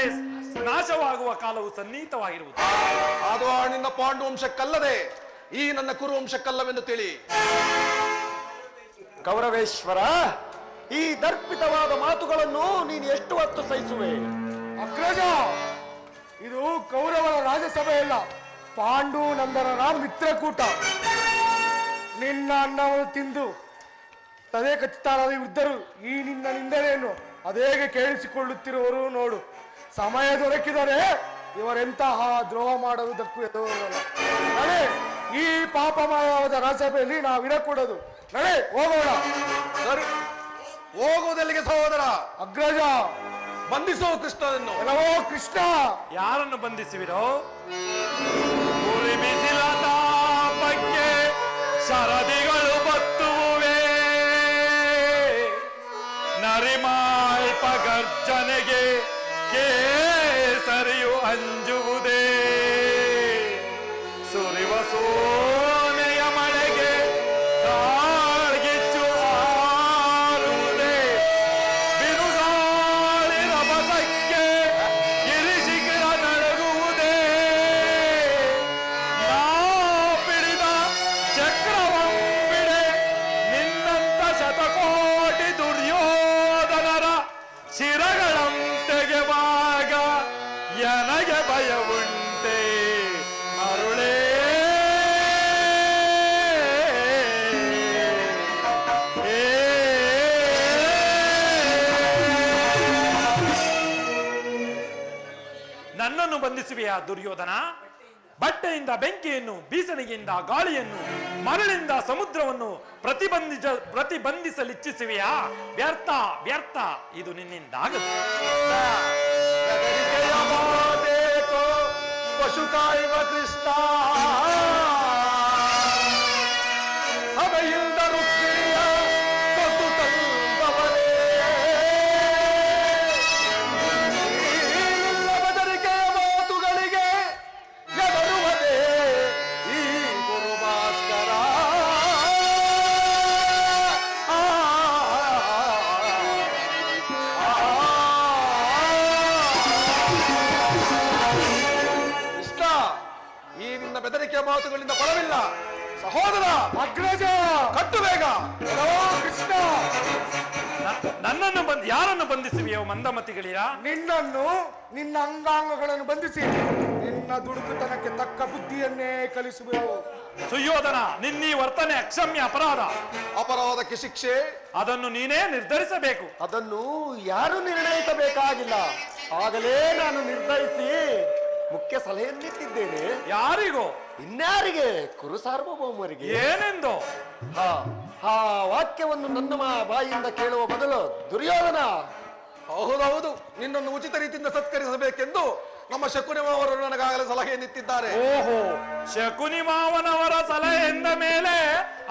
ನಾಶವಾಗುವ ಕಾಲವು ಸನ್ನಿಹಿತವಾಗಿರುವುದು. ಅದು ನಿನ್ನ ಪಾಂಡುವಂಶಕ್ಕಲ್ಲದೆ ಈ ನನ್ನ ಕುರುವಂಶಕ್ಕಲ್ಲವೆಂದು ತಿಳಿ. ಕೌರವೇಶ್ವರ, ಈ ದರ್ಪಿತವಾದ ಮಾತುಗಳನ್ನು ನೀನು ಎಷ್ಟು ಹೊತ್ತು ಸಹಿಸುವೆ? ಅಗ್ರಜ, ಇದು ಕೌರವರ ರಾಜಸಭೆಯಲ್ಲ, ಪಾಂಡು ನಂದನರ ಮಿತ್ರಕೂಟ. ನಿನ್ನ ಅನ್ನವನ್ನು ತಿಂದು ತದೇ ಕಚ್ಚಿತಾರಾದ ವೃದ್ಧರು ಈ ನಿನ್ನ ನಿಂದನೆಯನ್ನು ಅದೇಗೆ ಕೇಳಿಸಿಕೊಳ್ಳುತ್ತಿರುವರು ನೋಡು. ಸಮಯ ದೊರಕಿದರೆ ಇವರೆಂತಹ ದ್ರೋಹ ಮಾಡುವುದಕ್ಕೂ ಎದುರಲ್ಲ. ನಡೆ, ಈ ಪಾಪಮಯವಾದ ರಾಜಸಭೆಯಲ್ಲಿ ನಾವಿರಕೂಡದು. ನಡೆ, ಹೋಗೋಣ. ಸರಿ, ಹೋಗುವುದೆಲ್ಲಿಗೆ ಸಹೋದರ? ಅಗ್ರಜ, ಬಂಧಿಸೋ ಕೃಷ್ಣನನ್ನು. ಎಲ್ಲವೋ ಕೃಷ್ಣ. ಯಾರನ್ನು ಬಂಧಿಸುವಿರೋ? ಉರಿ ಬಿಸಿಲ ತಾಪಕ್ಕೆ ಶರದಿಗಳು ಬತ್ತುವೆ. ನರಿಮಾಳ್ಪ ಗರ್ಜನೆಗೆ ಕೇಸರಿಯು ಅಂಜುವುದೇ. ಸುರಿವ ಸೋನೆಯ ಮಳೆಗೆ ಕಾಳ್ಗಿಚ್ಚು ಆರುವುದೇ. ಬಿರುಗಾಳಿ ರಭಸಕ್ಕೆ ಗಿರಿಶಿಖರ ನಡಗುವುದೇ. ನಾ ಪಿಡಿದ ಚಕ್ರವಂಬಿಡೆ ನಿನ್ನಂತ ಶತಕೋಟಿ ದುರ್ಯೋಧನರ ಶಿರಗಳಂ ತೆಗೆವಾಗ ನನಗೆ ಭಯವುಂಟೆ ಅರುಳೇ. ನನ್ನನ್ನು ಬಂಧಿಸುವೆಯಾ ದುರ್ಯೋಧನ? ಬಟ್ಟೆಯಿಂದ ಬೆಂಕಿಯನ್ನು, ಬೀಸಣಿಗೆಯಿಂದ ಗಾಳಿಯನ್ನು, ಮರಳಿಂದ ಸಮುದ್ರವನ್ನು ಪ್ರತಿಬಂಧಿಸಲಿಚ್ಛಿಸುವೆಯಾ? ವ್ಯರ್ಥ ವ್ಯರ್ಥ, ಇದು ನಿನ್ನಿಂದಾಗದು. ಹೆದರಿಕೆಯ ಮಾತೇಕೋ ಪಶು ಕಾಯುವ ಕೃಷ್ಣ. ಸಭೆಯಿಂದ ನಿನ್ನ ಬೆದರಿಕೆಯ ಮಾತುಗಳಿಂದ ಫಲವಿಲ್ಲ. ಸಹೋದರ ಅಗ್ರಜ ಕಟ್ಟು ಬೇಗ. ಕೃಷ್ಣ, ನನ್ನನ್ನು ಯಾರನ್ನು ಬಂಧಿಸುವೆಯೋ ಮಂದಮತಿಗಳಿರ? ನಿನ್ನನ್ನು, ನಿನ್ನ ಅಂಗಾಂಗಗಳನ್ನು ಬಂಧಿಸಿ ನಿನ್ನ ದುಡುಕುತನಕ್ಕೆ ತಕ್ಕ ಬುದ್ಧಿಯನ್ನೇ ಕಲಿಸುವೆವು. ಸುಯೋಧನ, ನಿನ್ನೀ ವರ್ತನೆ ಅಕ್ಷಮ್ಯ ಅಪರಾಧ. ಅಪರಾಧಕ್ಕೆ ಶಿಕ್ಷೆ ಅದನ್ನು ನೀನೇ ನಿರ್ಧರಿಸಬೇಕು. ಅದನ್ನು ಯಾರು ನಿರ್ಣಯಿಸಬೇಕಾಗಿಲ್ಲ, ಆಗಲೇ ನಾನು ನಿರ್ಧರಿಸಿ ಮುಖ್ಯ ಸಲಹೆಯನ್ನಿಟ್ಟಿದ್ದೇನೆ. ಯಾರಿಗೋ? ಇನ್ಯಾರಿಗೆ? ಕುರು ಸಾರ್ವಭೌಮರಿಗೆ. ಏನೆಂದು? ಆ ವಾಕ್ಯವನ್ನು ನನ್ನ ಬಾಯಿಯಿಂದ ಕೇಳುವ ಬದಲು ದುರ್ಯೋಧನ. ಹೌದೌದು, ನಿನ್ನನ್ನು ಉಚಿತ ರೀತಿಯಿಂದ ಸತ್ಕರಿಸಬೇಕೆಂದು ನಮ್ಮ ಶಕುನಿಮಾವರು ನನಗಾಗಲೇ ಸಲಹೆಯನ್ನಿತ್ತಿದ್ದಾರೆ. ಓಹೋ, ಶಕುನಿ ಮಾವನವರ ಸಲಹೆ ಎಂದ ಮೇಲೆ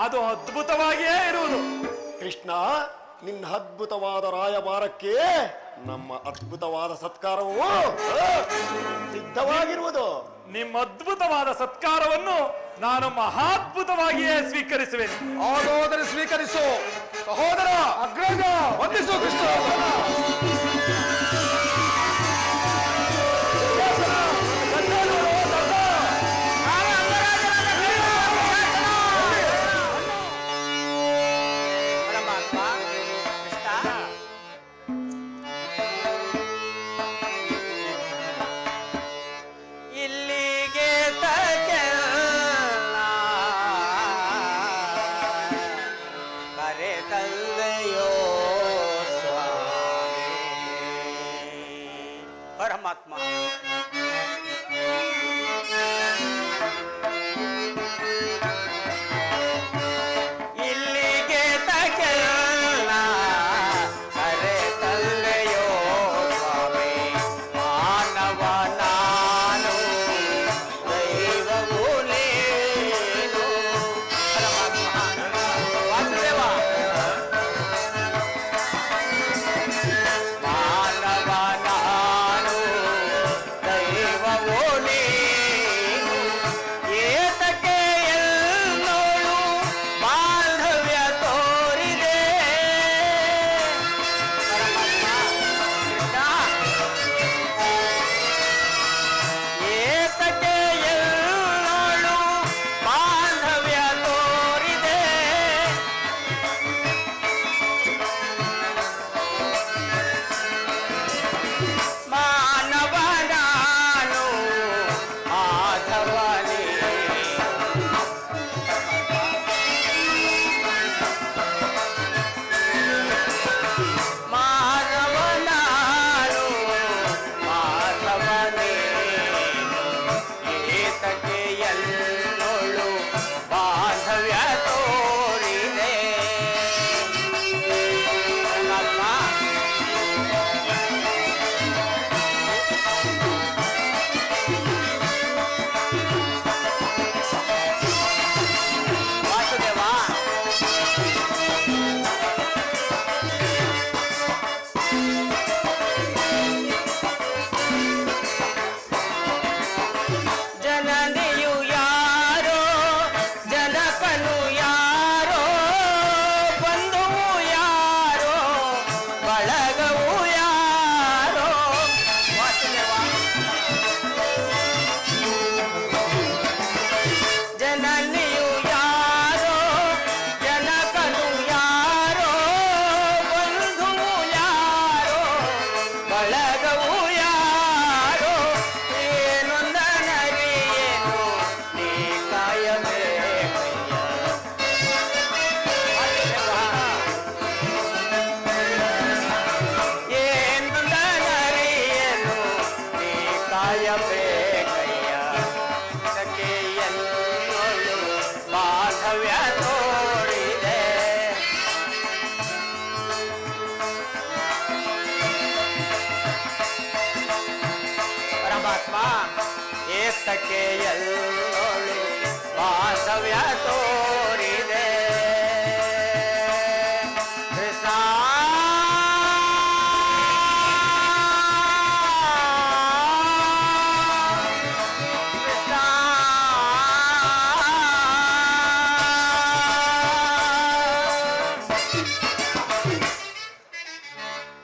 ಅದು ಅದ್ಭುತವಾಗಿಯೇ ಇರುವುದು. ಕೃಷ್ಣ, ನಿನ್ನ ಅದ್ಭುತವಾದ ರಾಯಭಾರಕ್ಕೆ ನಮ್ಮ ಅದ್ಭುತವಾದ ಸತ್ಕಾರವು ಸಿದ್ಧವಾಗಿರುವುದು. ನಿಮ್ಮ ಅದ್ಭುತವಾದ ಸತ್ಕಾರವನ್ನು ನಾನು ಮಹಾದ್ಭುತವಾಗಿಯೇ ಸ್ವೀಕರಿಸುವೆನು. ಹಾಗಾದರೆ ಸ್ವೀಕರಿಸು ಸಹೋದರ. ಅಗ್ರಜ ವಂದಿಸು ಕೃಷ್ಣ. ಇಲ್ಲಿಗೆ ತಗೆಲ್ಲ ಕರೆ ತಂದೆಯೋ ಸ್ವಾಮಿ. ಪರಮಾತ್ಮ ಇಲ್ಲಿಗೆ ತಗೆಲ್ಲ ಕರೆ ತಂದೆಯೋ ಸ್ವಾಮಿ. ಮಾನವ ನಾನು, ದೈವವು ನೀನು. ಪರಮಾತ್ಮ ವಾಸುದೇವ. ಮಾನವ ನಾನು, ದೈವವು ನೀನು. ಏತಕ್ಕೆ ಎಲ್ಲೋಳು ಬಾಂಧವ್ಯ ತೋರಿದೆ. ಏತಕ್ಕೆ ಎಲ್ಲೋಳು ಬಾಂಧವ್ಯ ತೋರಿದೆ. ಮಾನವ ನಾನು, ಮಾಧವನೇ. ಮಾನವ ನಾನು, ಮಾಧವನೇ. ಏತಕ್ಕೆ ಎಲ್ಲೋಳು ಬಾಂಧವ್ಯ ತೋರಿದೆ. ಪರಮಾತ್ಮ ವಾಸುದೇವ. ಜನನಿಯು ಯಾರೋ, ಜನಕನು ಯಾರೋ, ಬಂಧುವು ಯಾರೋ, ಬಳಗವು ಯಾರೋ. ವಾಸುದೇವ. ಜನನಿಯು ಯಾರೋ, ಜನಕನು ಯಾರೋ, ಬಂಧುವು ಯಾರೋ, ಬಳಗವು ಯಾರೋ. ಏನೊಂದನರಿಯೇನು ನೀ ಕಾಯಬೇಕಯ್ಯ. ಏನೊಂದನರಿಯೇನು ನೀ ಕಾಯಬೇಕಯ್ಯ. ಇದಕ್ಕೆ ಎಲ್ಲೋಳು ಬಾಂಧವ್ಯ ತೋರಿದೆ. ಪರಮಾತ್ಮ, ಏತಕ್ಕೆ ಎಲ್ಲೋಳು ಬಾಂಧವ್ಯ ತೋರಿದೆ. ಕೃಷ್ಣ ಕೃಷ್ಣ.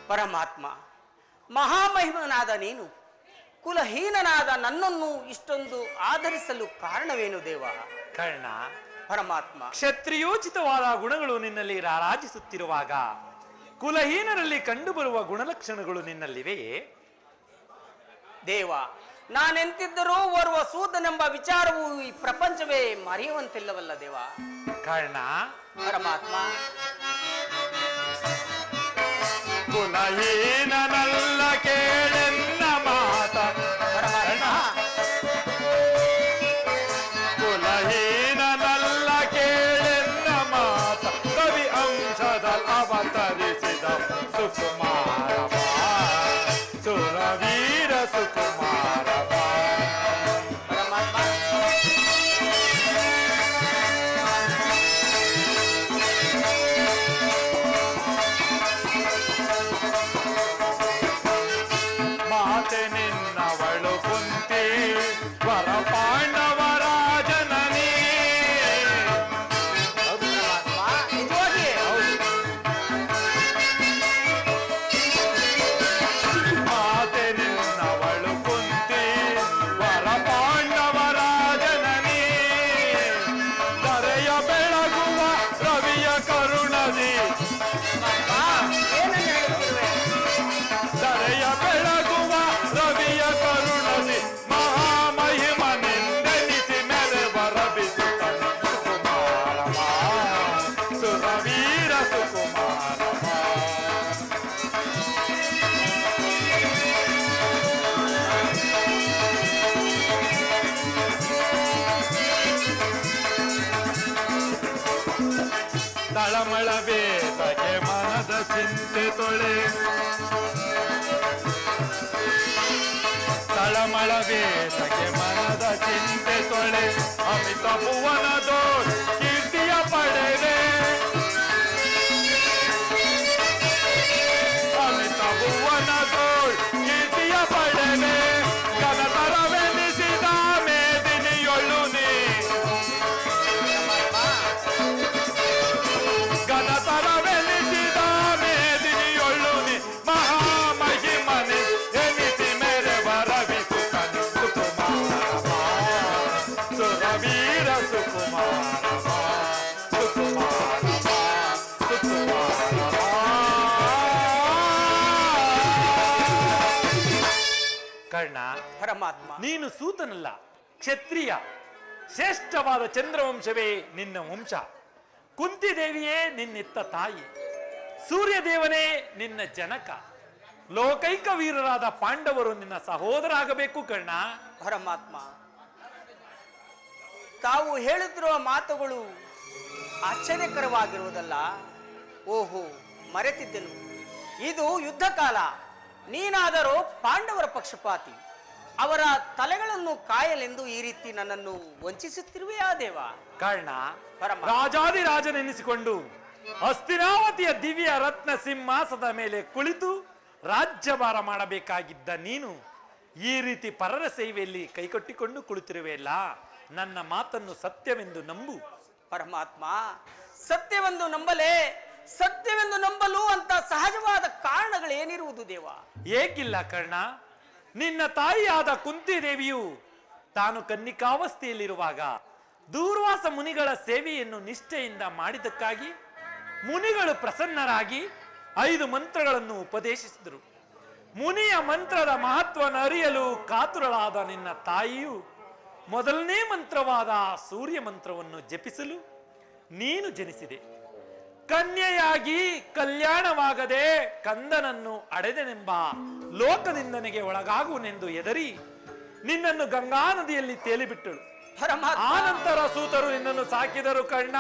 ಪರಮಾತ್ಮ, ಮಹಾಮಹಿಮನಾದ ನೀನು ಕುಲಹೀನನಾದ ನನ್ನನ್ನು ಇಷ್ಟೊಂದು ಆಧರಿಸಲು ಕಾರಣವೇನು ದೇವ? ಕರ್ಣ, ಪರಮಾತ್ಮ, ಕ್ಷತ್ರಿಯೋಚಿತವಾದ ಗುಣಗಳು ನಿನ್ನಲ್ಲಿ ರಾರಾಜಿಸುತ್ತಿರುವಾಗ ಕುಲಹೀನರಲ್ಲಿ ಕಂಡುಬರುವ ಗುಣಲಕ್ಷಣಗಳು ನಿನ್ನಲ್ಲಿವೆಯೇ? ದೇವ, ನಾನೆಂತಿದ್ದರೂ ಓರ್ವ ಸೂತನೆಂಬ ವಿಚಾರವು ಈ ಪ್ರಪಂಚವೇ ಮರೆಯುವಂತಿಲ್ಲವಲ್ಲ ದೇವ? ಕರ್ಣ, ಪರಮಾತ್ಮ, ಕುಲಹೀನನಲ್ಲ ಕೇಳೆನ್ನ ಮಾತ. ಪರಮಾತ್ಮ, ಕುಲಹೀನನಲ್ಲ ಕೇಳೆನ್ನ ಮಾತ. ಕವಿ ಅಂಶದ ಅವತರಿಸಿದ ಸುಕುಮಾರ ಸುರವೀರ ಸುಕುಮಾರ. ಪರಮಾತ್ಮ, ಮಾತೆ ನಿನ್ನವಳು ಕುಂತಿ ವರ ಪಾಂಡವರ ಜನನಿ. ಪರಮಾತ್ಮ, ನಿಜವಾಗಿಯೇ ಮಾತೆ ನಿನ್ನವಳು ಕುಂತಿ ವರ ಪಾಂಡವರ ಜನನಿ. ಧರೆಯ ಬೆಳಗುವ ರವಿಯ ಕರುಣದಿ. ಏನನ್ನು ಹೇಳುತ್ತಿರುವೆ? ಧರೆಯ ಬೆಳಗುವ ರವಿಯ ಕರುಣದಿ ಮಹಾಮಹಿಮನೆಂದೆನಿಸಿ ಮೆರೆವರ ಬಿಸುತ್ತನೆ ಸುಕುಮಾರವ ಸುರವೀರ ಸುಕುಮಾರವ. ತಳಮಳ ವೇದಕ್ಕೆ ಮನದ ಚಿಂತೆ ತೊಳೆ. ತಳಮಳ ವೇದಕ್ಕೆ ಮನದ ಚಿಂತೆ ತೊಳೆ. ಅಮಿತ ಭುವನದೋ ಕೀರ್ತಿಯ ಪಡೆದೆ. ಅಮಿತ ಭುವನದೋ ಕೀರ್ತಿಯ ಪಡೆದೆ. ಘನತರವೆನಿಸಿದ ಮೇದಿನಿಯೊಳು ನೀ. ಘನತರವೆನಿಸಿದ ಮೇದಿನಿಯೊಳು ನೀ. ಮಹಾಮಹಿಮನೆ ಎನಿಸಿ ಮೆರೆವರ ಬಿಸುತ್ತನೆ ಸುಕುಮಾರವ ಸುರವೀರ ಸುಕುಮಾರವ ಸುಕುಮಾರವ ಸುಕುಮಾರವ. ಕರ್ಣ, ಪರಮಾತ್ಮ, ನೀನು ಸೂತನಲ್ಲ, ಕ್ಷತ್ರಿಯ. ಶ್ರೇಷ್ಠವಾದ ಚಂದ್ರವಂಶವೇ ನಿನ್ನ ವಂಶ. ಕುಂತಿದೇವಿಯೇ ನಿನ್ನೆತ್ತ ತಾಯಿ. ಸೂರ್ಯದೇವನೇ ನಿನ್ನ ಜನಕ. ಲೋಕೈಕ ವೀರರಾದ ಪಾಂಡವರು ನಿನ್ನ ಸಹೋದರ ಆಗಬೇಕು ಕರ್ಣ. ಪರಮಾತ್ಮ, ತಾವು ಹೇಳುತ್ತಿರುವ ಮಾತುಗಳು ಆಶ್ಚರ್ಯಕರವಾಗಿರುವುದಲ್ಲ. ಓಹೋ, ಮರೆತಿದ್ದೆನು. ಇದು ಯುದ್ಧ ಕಾಲ. ನೀನಾದರೂ ಪಾಂಡವರ ಪಕ್ಷಪಾತಿ. ಅವರ ತಲೆಗಳನ್ನು ಕಾಯಲೆಂದು ಈ ರೀತಿ ನನ್ನನ್ನು ವಂಚಿಸುತ್ತಿರುವೆಯಾ ದೇವ? ಕರ್ಣ, ಪರಮ. ರಾಜಾದಿರಾಜನೆನಿಸಿಕೊಂಡು ಹಸ್ತಿನಾವತಿಯ ದಿವ್ಯ ರತ್ನ ಸಿಂಹಾಸದ ಮೇಲೆ ಕುಳಿತು ರಾಜ್ಯಭಾರ ಮಾಡಬೇಕಾಗಿದ್ದ ನೀನು ಈ ರೀತಿ ಪರರ ಸೇವೆಯಲ್ಲಿ ಕೈಕೊಟ್ಟಿಕೊಂಡು ಕುಳಿತಿರುವೆಯಲ್ಲ. ನನ್ನ ಮಾತನ್ನು ಸತ್ಯವೆಂದು ನಂಬು. ಪರಮಾತ್ಮ, ಸತ್ಯವೆಂದು ನಂಬಲೇ? ಸತ್ಯವೆಂದು ನಂಬಲು ಅಂತ ಸಹಜವಾದ ಕಾರಣಗಳೇನಿರುವುದು ದೇವ? ಏಕಿಲ್ಲ ಕರ್ಣ. ನಿನ್ನ ತಾಯಿಯಾದ ಕುಂತಿದೇವಿಯು ತಾನು ಕನ್ನಿಕಾವಸ್ಥೆಯಲ್ಲಿರುವಾಗ ದೂರ್ವಾಸ ಮುನಿಗಳ ಸೇವೆಯನ್ನು ನಿಷ್ಠೆಯಿಂದ ಮಾಡಿದ್ದಕ್ಕಾಗಿ ಮುನಿಗಳು ಪ್ರಸನ್ನರಾಗಿ 5 ಮಂತ್ರಗಳನ್ನು ಉಪದೇಶಿಸಿದರು. ಮುನಿಯ ಮಂತ್ರದ ಮಹತ್ವವನ್ನು ಅರಿಯಲು ಕಾತುರಳಾದ ನಿನ್ನ ತಾಯಿಯು ಮೊದಲನೇ ಮಂತ್ರವಾದ ಸೂರ್ಯ ಮಂತ್ರವನ್ನು ಜಪಿಸಲು ನೀನು ಜನಿಸಿದೆ. ಕನ್ಯೆಯಾಗಿ ಕಲ್ಯಾಣವಾಗದೆ ಕಂದನನ್ನು ಅಡೆದೆನೆಂಬ ಲೋಕನಿಂದನೆಗೆ ಒಳಗಾಗುವನೆಂದು ಎದರಿ ನಿನ್ನನ್ನು ಗಂಗಾ ನದಿಯಲ್ಲಿ ತೇಲಿಬಿಟ್ಟಳು. ಆ ನಂತರ ಸೂತರು ನಿನ್ನನ್ನು ಸಾಕಿದರು ಕರ್ಣ.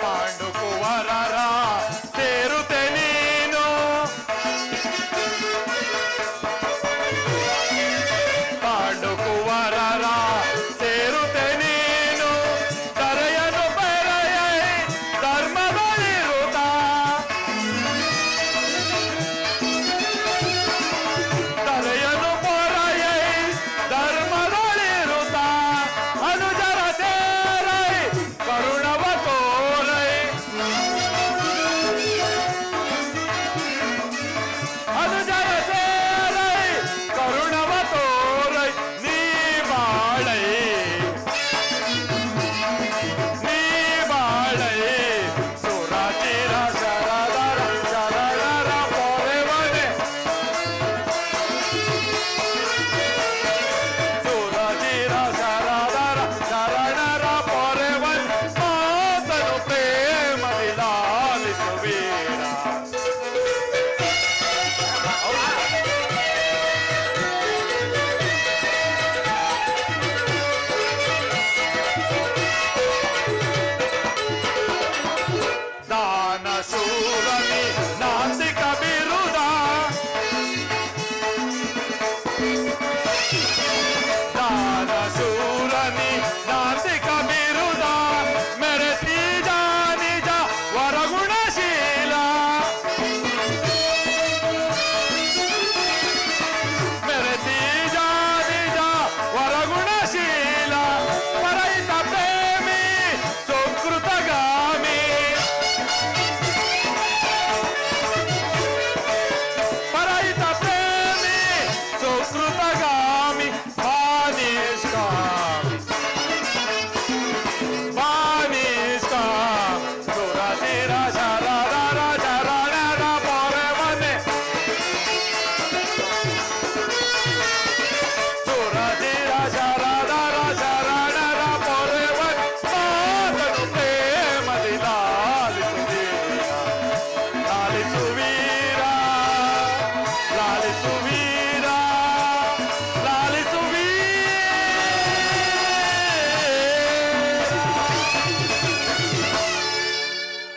ಪಾಂಡುಕುವರರ ಸೇರುತ್ತೆ ನೀನು. ಪಾಂಡುಕುವರರ ಸೇರುತ್ತೆ ನೀನು. ತರೆಯನು ಬೆರೆಯ ಧರ್ಮದಲ್ಲಿರುತ್ತ. ತರೆಯನು ಪೊರೆಯ ಧರ್ಮದಲ್ಲಿರುತ್ತ. ಅನುಜರ ಸೇರೈ ನಿಷ್ಕಾಮಿ ಬಾನಿಷ್ಕಾಮಿ ಬಾನಿಷ್ಕಾಮಿ ಸುರಸಿ ರಾಜರ ರಾಜರಣರ ಪೊರೆವನೆ ಸುರಸಿ ರಾಜರ ರಾಜರಣರ ಪೊರೆವನೆ ಮಾತನು ಪ್ರೇಮದಿ ಲಾಲಿಸುವೀರ ಲಾಲಿಸುವೀರ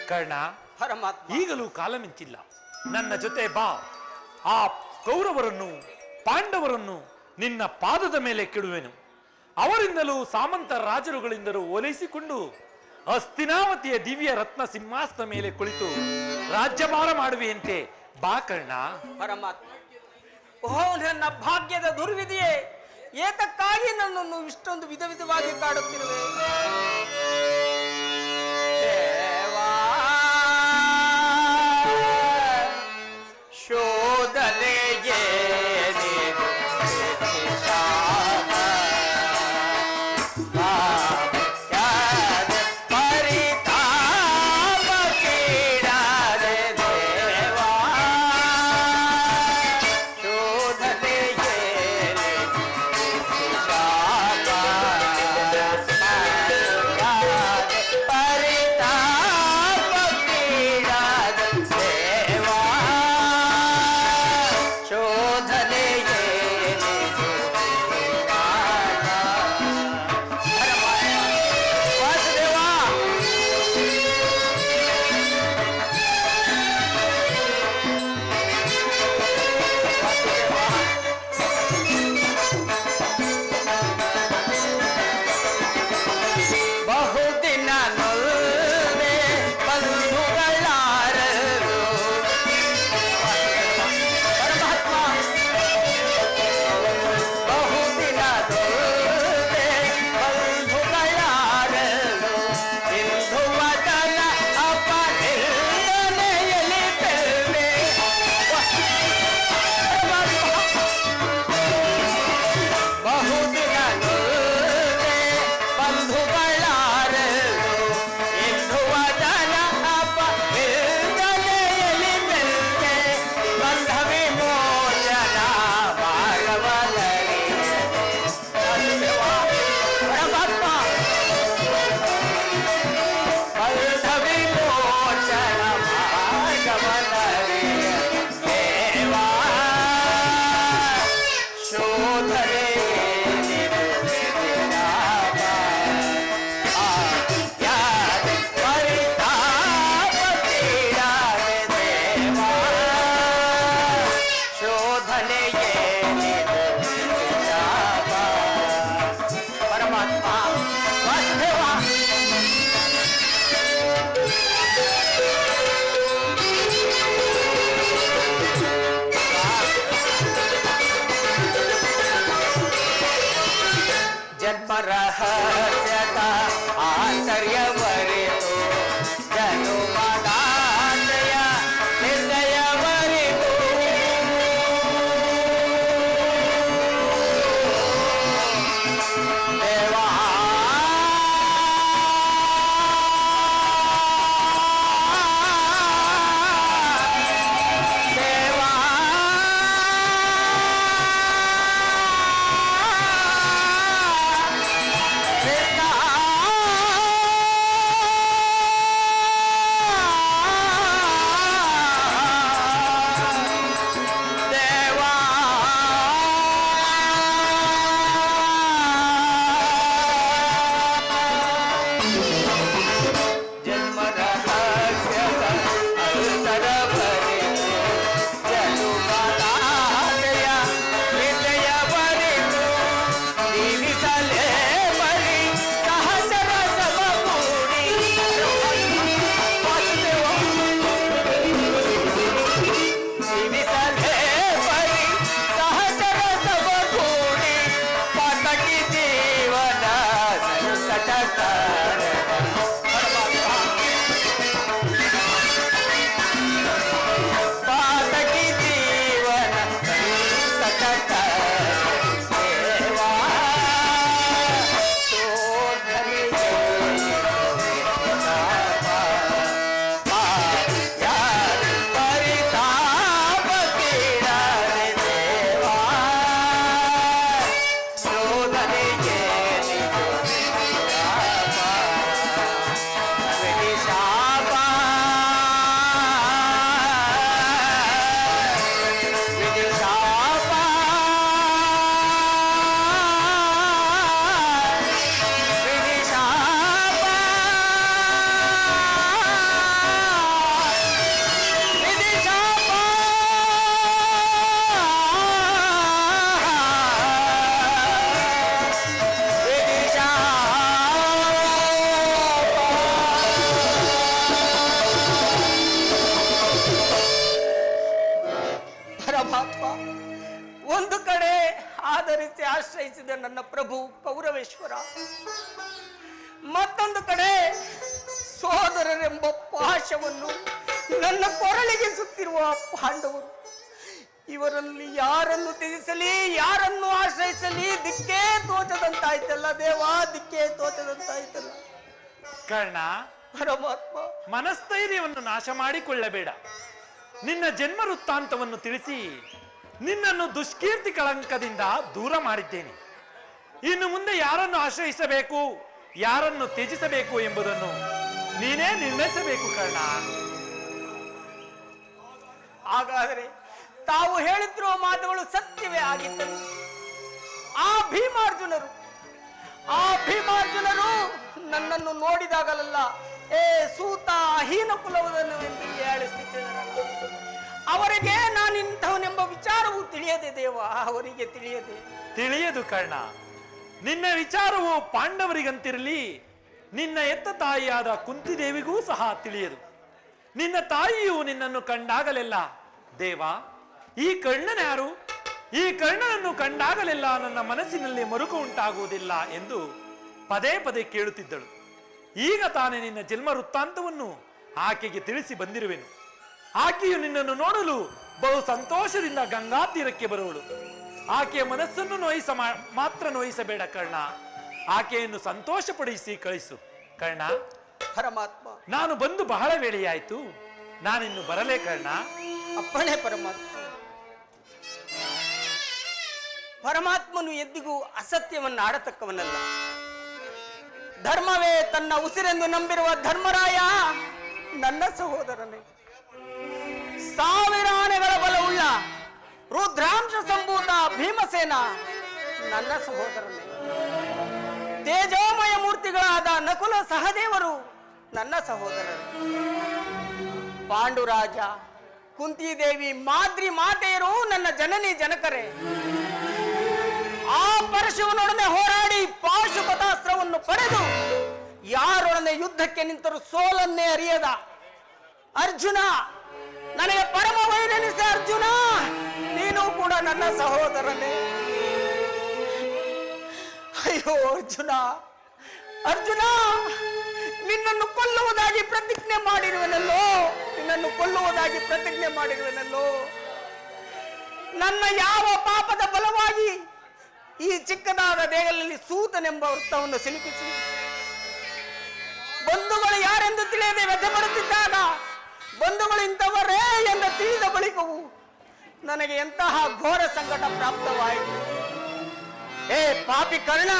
ಕರ್ಣ, ಪರಮಾತ್ಮ, ಈಗಲೂ ಕಾಲ ಮಿಂಚಿಲ್ಲ. ನನ್ನ ಜೊತೆ ಬಾ. ಆ ಕೌರವರನ್ನು ಪಾಂಡವರನ್ನು ನಿನ್ನ ಪಾದದ ಮೇಲೆ ಕೆಡುವೆನು. ಅವರಿಂದಲೂ ಸಾಮಂತ ರಾಜರುಗಳಿಂದಲೂ ಓಲೈಸಿಕೊಂಡು ಹಸ್ತಿನಾವತಿಯ ದಿವ್ಯ ರತ್ನ ಸಿಂಹಾಸನ ಮೇಲೆ ಕುಳಿತು ರಾಜ್ಯಭಾರ ಮಾಡುವೆಯಂತೆ. ಬಾ ಕರ್ಣ. ಪರಮಾತ್ಮ, ಓ ನನ್ನ ಭಾಗ್ಯದ ದುರ್ವಿಧಿಯೇ, ಏತಕ್ಕಾಗಿ ನನ್ನನ್ನು ಇಷ್ಟೊಂದು ವಿಧ ವಿಧವಾಗಿ ಕಾಡುತ್ತಿರುವೆ? ದೇವಾ, ಶೋಧನೆಗೆ ರಹಸ್ಯದ ಆಂತರ್ಯವರಿತು ಜನುಮದಾತೆಯ ಹೃದಯವರಿತು ದೇವಾ ದೇವಾ ಭಾವಿಸಿ ಆಶ್ರಯಿಸಿದ ನನ್ನ ಪ್ರಭು ಕೌರವೇಶ್ವರ, ಮತ್ತೊಂದು ಕಡೆ ಸೋದರರೆಂಬ ಪಾಶವನ್ನು ನನ್ನ ಕೊರಳಿಗೆ ಸುತ್ತಿರುವ ಪಾಂಡವರು, ಇವರಲ್ಲಿ ಯಾರನ್ನು ತ್ಯಜಿಸಲಿ, ಯಾರನ್ನು ಆಶ್ರಯಿಸಲಿ ದಿಕ್ಕೇ ತೋಚದಂತಾಯ್ತಲ್ಲ ದೇವಾ, ದಿಕ್ಕೇ ತೋಚದಂತಾಯ್ತಲ್ಲ. ಕರ್ಣ, ಪರಮಾತ್ಮ, ಮನಸ್ಥೈರ್ಯವನ್ನು ನಾಶ ಮಾಡಿಕೊಳ್ಳಬೇಡ. ನಿನ್ನ ಜನ್ಮ ವೃತ್ತಾಂತವನ್ನು ತಿಳಿಸಿ ನಿನ್ನನ್ನು ದುಷ್ಕೀರ್ತಿ ಕಳಂಕದಿಂದ ದೂರ ಮಾಡಿದ್ದೇನೆ. ಇನ್ನು ಮುಂದೆ ಯಾರನ್ನು ಆಶ್ರಯಿಸಬೇಕು, ಯಾರನ್ನು ತ್ಯಜಿಸಬೇಕು ಎಂಬುದನ್ನು ನೀನೇ ನಿರ್ಣಯಿಸಬೇಕು ಕರ್ಣ. ಹಾಗಾದರೆ ತಾವು ಹೇಳುತ್ತಿರುವ ಮಾತುಗಳು ಸತ್ಯವೇ ಆಗಿದ್ದವು. ಆ ಭೀಮಾರ್ಜುನರು ನನ್ನನ್ನು ನೋಡಿದಾಗಲೆಲ್ಲ ಏ ಸೂತ ಹೀನ ಕುಲವದನ್ನು ಎಂದು ಹೇಳಿಸುತ್ತಿದ್ದಾರಲ್ಲ, ಅವರಿಗೆ ನಾನಿಂಥವನೆಂಬ ವಿಚಾರವು ತಿಳಿಯದೆ ದೇವ, ಅವರಿಗೆ ತಿಳಿಯದು ಕರ್ಣ. ನಿನ್ನ ವಿಚಾರವು ಪಾಂಡವರಿಗಂತಿರಲಿ, ನಿನ್ನ ಎತ್ತ ತಾಯಿಯಾದ ಕುಂತಿದೇವಿಗೂ ಸಹ ತಿಳಿಯದು. ನಿನ್ನ ತಾಯಿಯು ನಿನ್ನನ್ನು ಕಂಡಾಗಲೆಲ್ಲ ದೇವ, ಈ ಕರ್ಣನ್ಯಾರು, ಈ ಕರ್ಣನನ್ನು ಕಂಡಾಗಲೆಲ್ಲ ನನ್ನ ಮನಸ್ಸಿನಲ್ಲಿ ಮರುಕು ಉಂಟಾಗುವುದಿಲ್ಲ ಎಂದು ಪದೇ ಪದೇ ಕೇಳುತ್ತಿದ್ದಳು. ಈಗ ತಾನೇ ನಿನ್ನ ಜನ್ಮ ವೃತ್ತಾಂತವನ್ನು ಆಕೆಗೆ ತಿಳಿಸಿ ಬಂದಿರುವೆನು. ಆಕೆಯು ನಿನ್ನನ್ನು ನೋಡಲು ಬಹು ಸಂತೋಷದಿಂದ ಗಂಗಾ ತೀರಕ್ಕೆ ಬರುವಳು. ಆಕೆಯ ಮನಸ್ಸನ್ನು ಮಾತ್ರ ನೋಯಿಸಬೇಡ ಕರ್ಣ, ಆಕೆಯನ್ನು ಸಂತೋಷಪಡಿಸಿ ಕಳಿಸು ಕರ್ಣ. ಪರಮಾತ್ಮ, ನಾನು ಬಂದು ಬಹಳ ವೇಳೆಯಾಯಿತು, ನಾನಿನ್ನು ಬರಲೇ ಕರ್ಣ. ಅಪ್ಪಣೆ ಪರಮಾತ್ಮ. ಪರಮಾತ್ಮನು ಎಂದಿಗೂ ಅಸತ್ಯವನ್ನು ಆಡತಕ್ಕವನಲ್ಲ. ಧರ್ಮವೇ ತನ್ನ ಉಸಿರೆಂದು ನಂಬಿರುವ ಧರ್ಮರಾಯ ನನ್ನ ಸಹೋದರನೇ. 1000 ಆನೆಗಳ ಬಲವುಳ್ಳ ರುದ್ರಾಂಶ ಸಂಭೂತ ಭೀಮಸೇನ ನನ್ನ ಸಹೋದರನೇ. ತೇಜೋಮಯ ಮೂರ್ತಿಗಳಾದ ನಕುಲ ಸಹದೇವರು ನನ್ನ ಸಹೋದರರು. ಪಾಂಡುರಾಜ, ಕುಂತಿದೇವಿ, ಮಾದ್ರಿ ಮಾತೆಯರು ನನ್ನ ಜನನಿ ಜನಕರೇ. ಆ ಪರಶುವನೊಡನೆ ಹೋರಾಡಿ ಪಾಶುಪತಾಸ್ತ್ರವನ್ನು ಪಡೆದು ಯಾರೊಡನೆ ಯುದ್ಧಕ್ಕೆ ನಿಂತರೂ ಸೋಲನ್ನೇ ಅರಿಯದ ಅರ್ಜುನ, ನನಗೆ ಪರಮ ವೈರನಿಸ ಅರ್ಜುನ, ನೀನು ಕೂಡ ನನ್ನ ಸಹೋದರನೇ. ಅಯ್ಯೋ ಅರ್ಜುನ, ಅರ್ಜುನ, ನಿನ್ನನ್ನು ಕೊಲ್ಲುವುದಾಗಿ ಪ್ರತಿಜ್ಞೆ ಮಾಡಿರುವೆನಲ್ಲೋ, ನನ್ನ ಯಾವ ಪಾಪದ ಬಲವಾಗಿ ಈ ಚಿಕ್ಕದಾದ ದೇಹದಲ್ಲಿ ಸೂತನೆಂಬ ವೃತ್ತವನ್ನು ಸಿಲುಕಿಸಿ ಬಂಧುಗಳು ಯಾರೆಂದು ತಿಳಿಯದೆ ವ್ಯಥೆ ಪಡುತ್ತಿದ್ದಾಗ ಬಂಧುಗಳು ಇಂಥವರೇ ಎಂದು ತಿಳಿದ ಬಳಿಕವೂ ನನಗೆ ಎಂತಹ ಘೋರ ಸಂಕಟ ಪ್ರಾಪ್ತವಾಯಿತು. ಏ ಪಾಪಿ ಕರ್ಣ,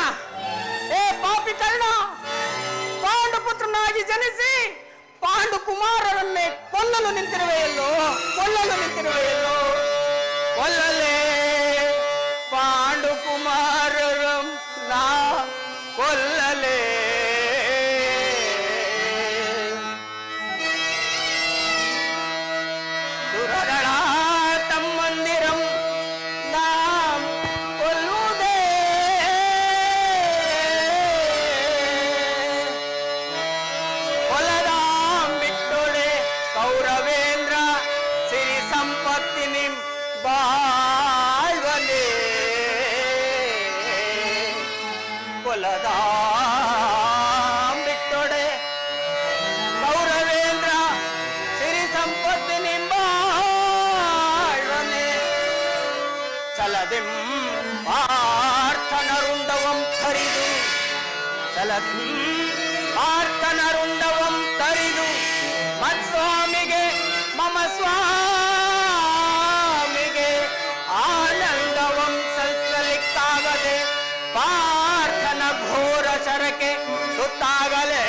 ಪಾಂಡುಪುತ್ರನಾಗಿ ಜನಿಸಿ ಪಾಂಡು ಕುಮಾರರನ್ನೇ ಕೊಲ್ಲಲು ನಿಂತಿರುವೆಯಲ್ಲೋ. ಕೊಲ್ಲಲೇ ಪಾಂಡು ಕುಮಾರರಂ ನಾ ಕೊಲ್ಲಲೇ. ದುರದಳ ತಮ್ಮಂದಿರಂ ನಾ ಕೊಲ್ಲುವುದೇ. ಕೊಲದಾಂ ಬಿಟ್ಟೊಳೆ ಕೌರವೇಂದ್ರ ಸಿರಿ ಸಂಪತ್ತಿ ನಿಂ ಬಾಳ್ವನೇ. ಕೊಲದಾಂ ಬಿಟ್ಟೊಡೆ ಕೌರವೇಂದ್ರ ಸಿರಿ ಸಂಪತ್ತಿ ನಿಂ ಬಾಳ್ವನೇ. ಚಲದಿಂ ಪಾರ್ಥನರುಂಡವಂ ತರಿದು, ಪಾರ್ಥನರುಂಡವಂ ತರಿದು ಮತ್ಸ್ವಾಮಿಗೆ ಮಮ ಸ್ವಾಮಿಗೆ ಆನಂದವಂ ಸಲ್ಲಿಕ್ಕಾಗದೆ ಪಾರ್ಥನ ಘೋರ ಶರಕ್ಕೆ ತುತ್ತಾಗಲೇ.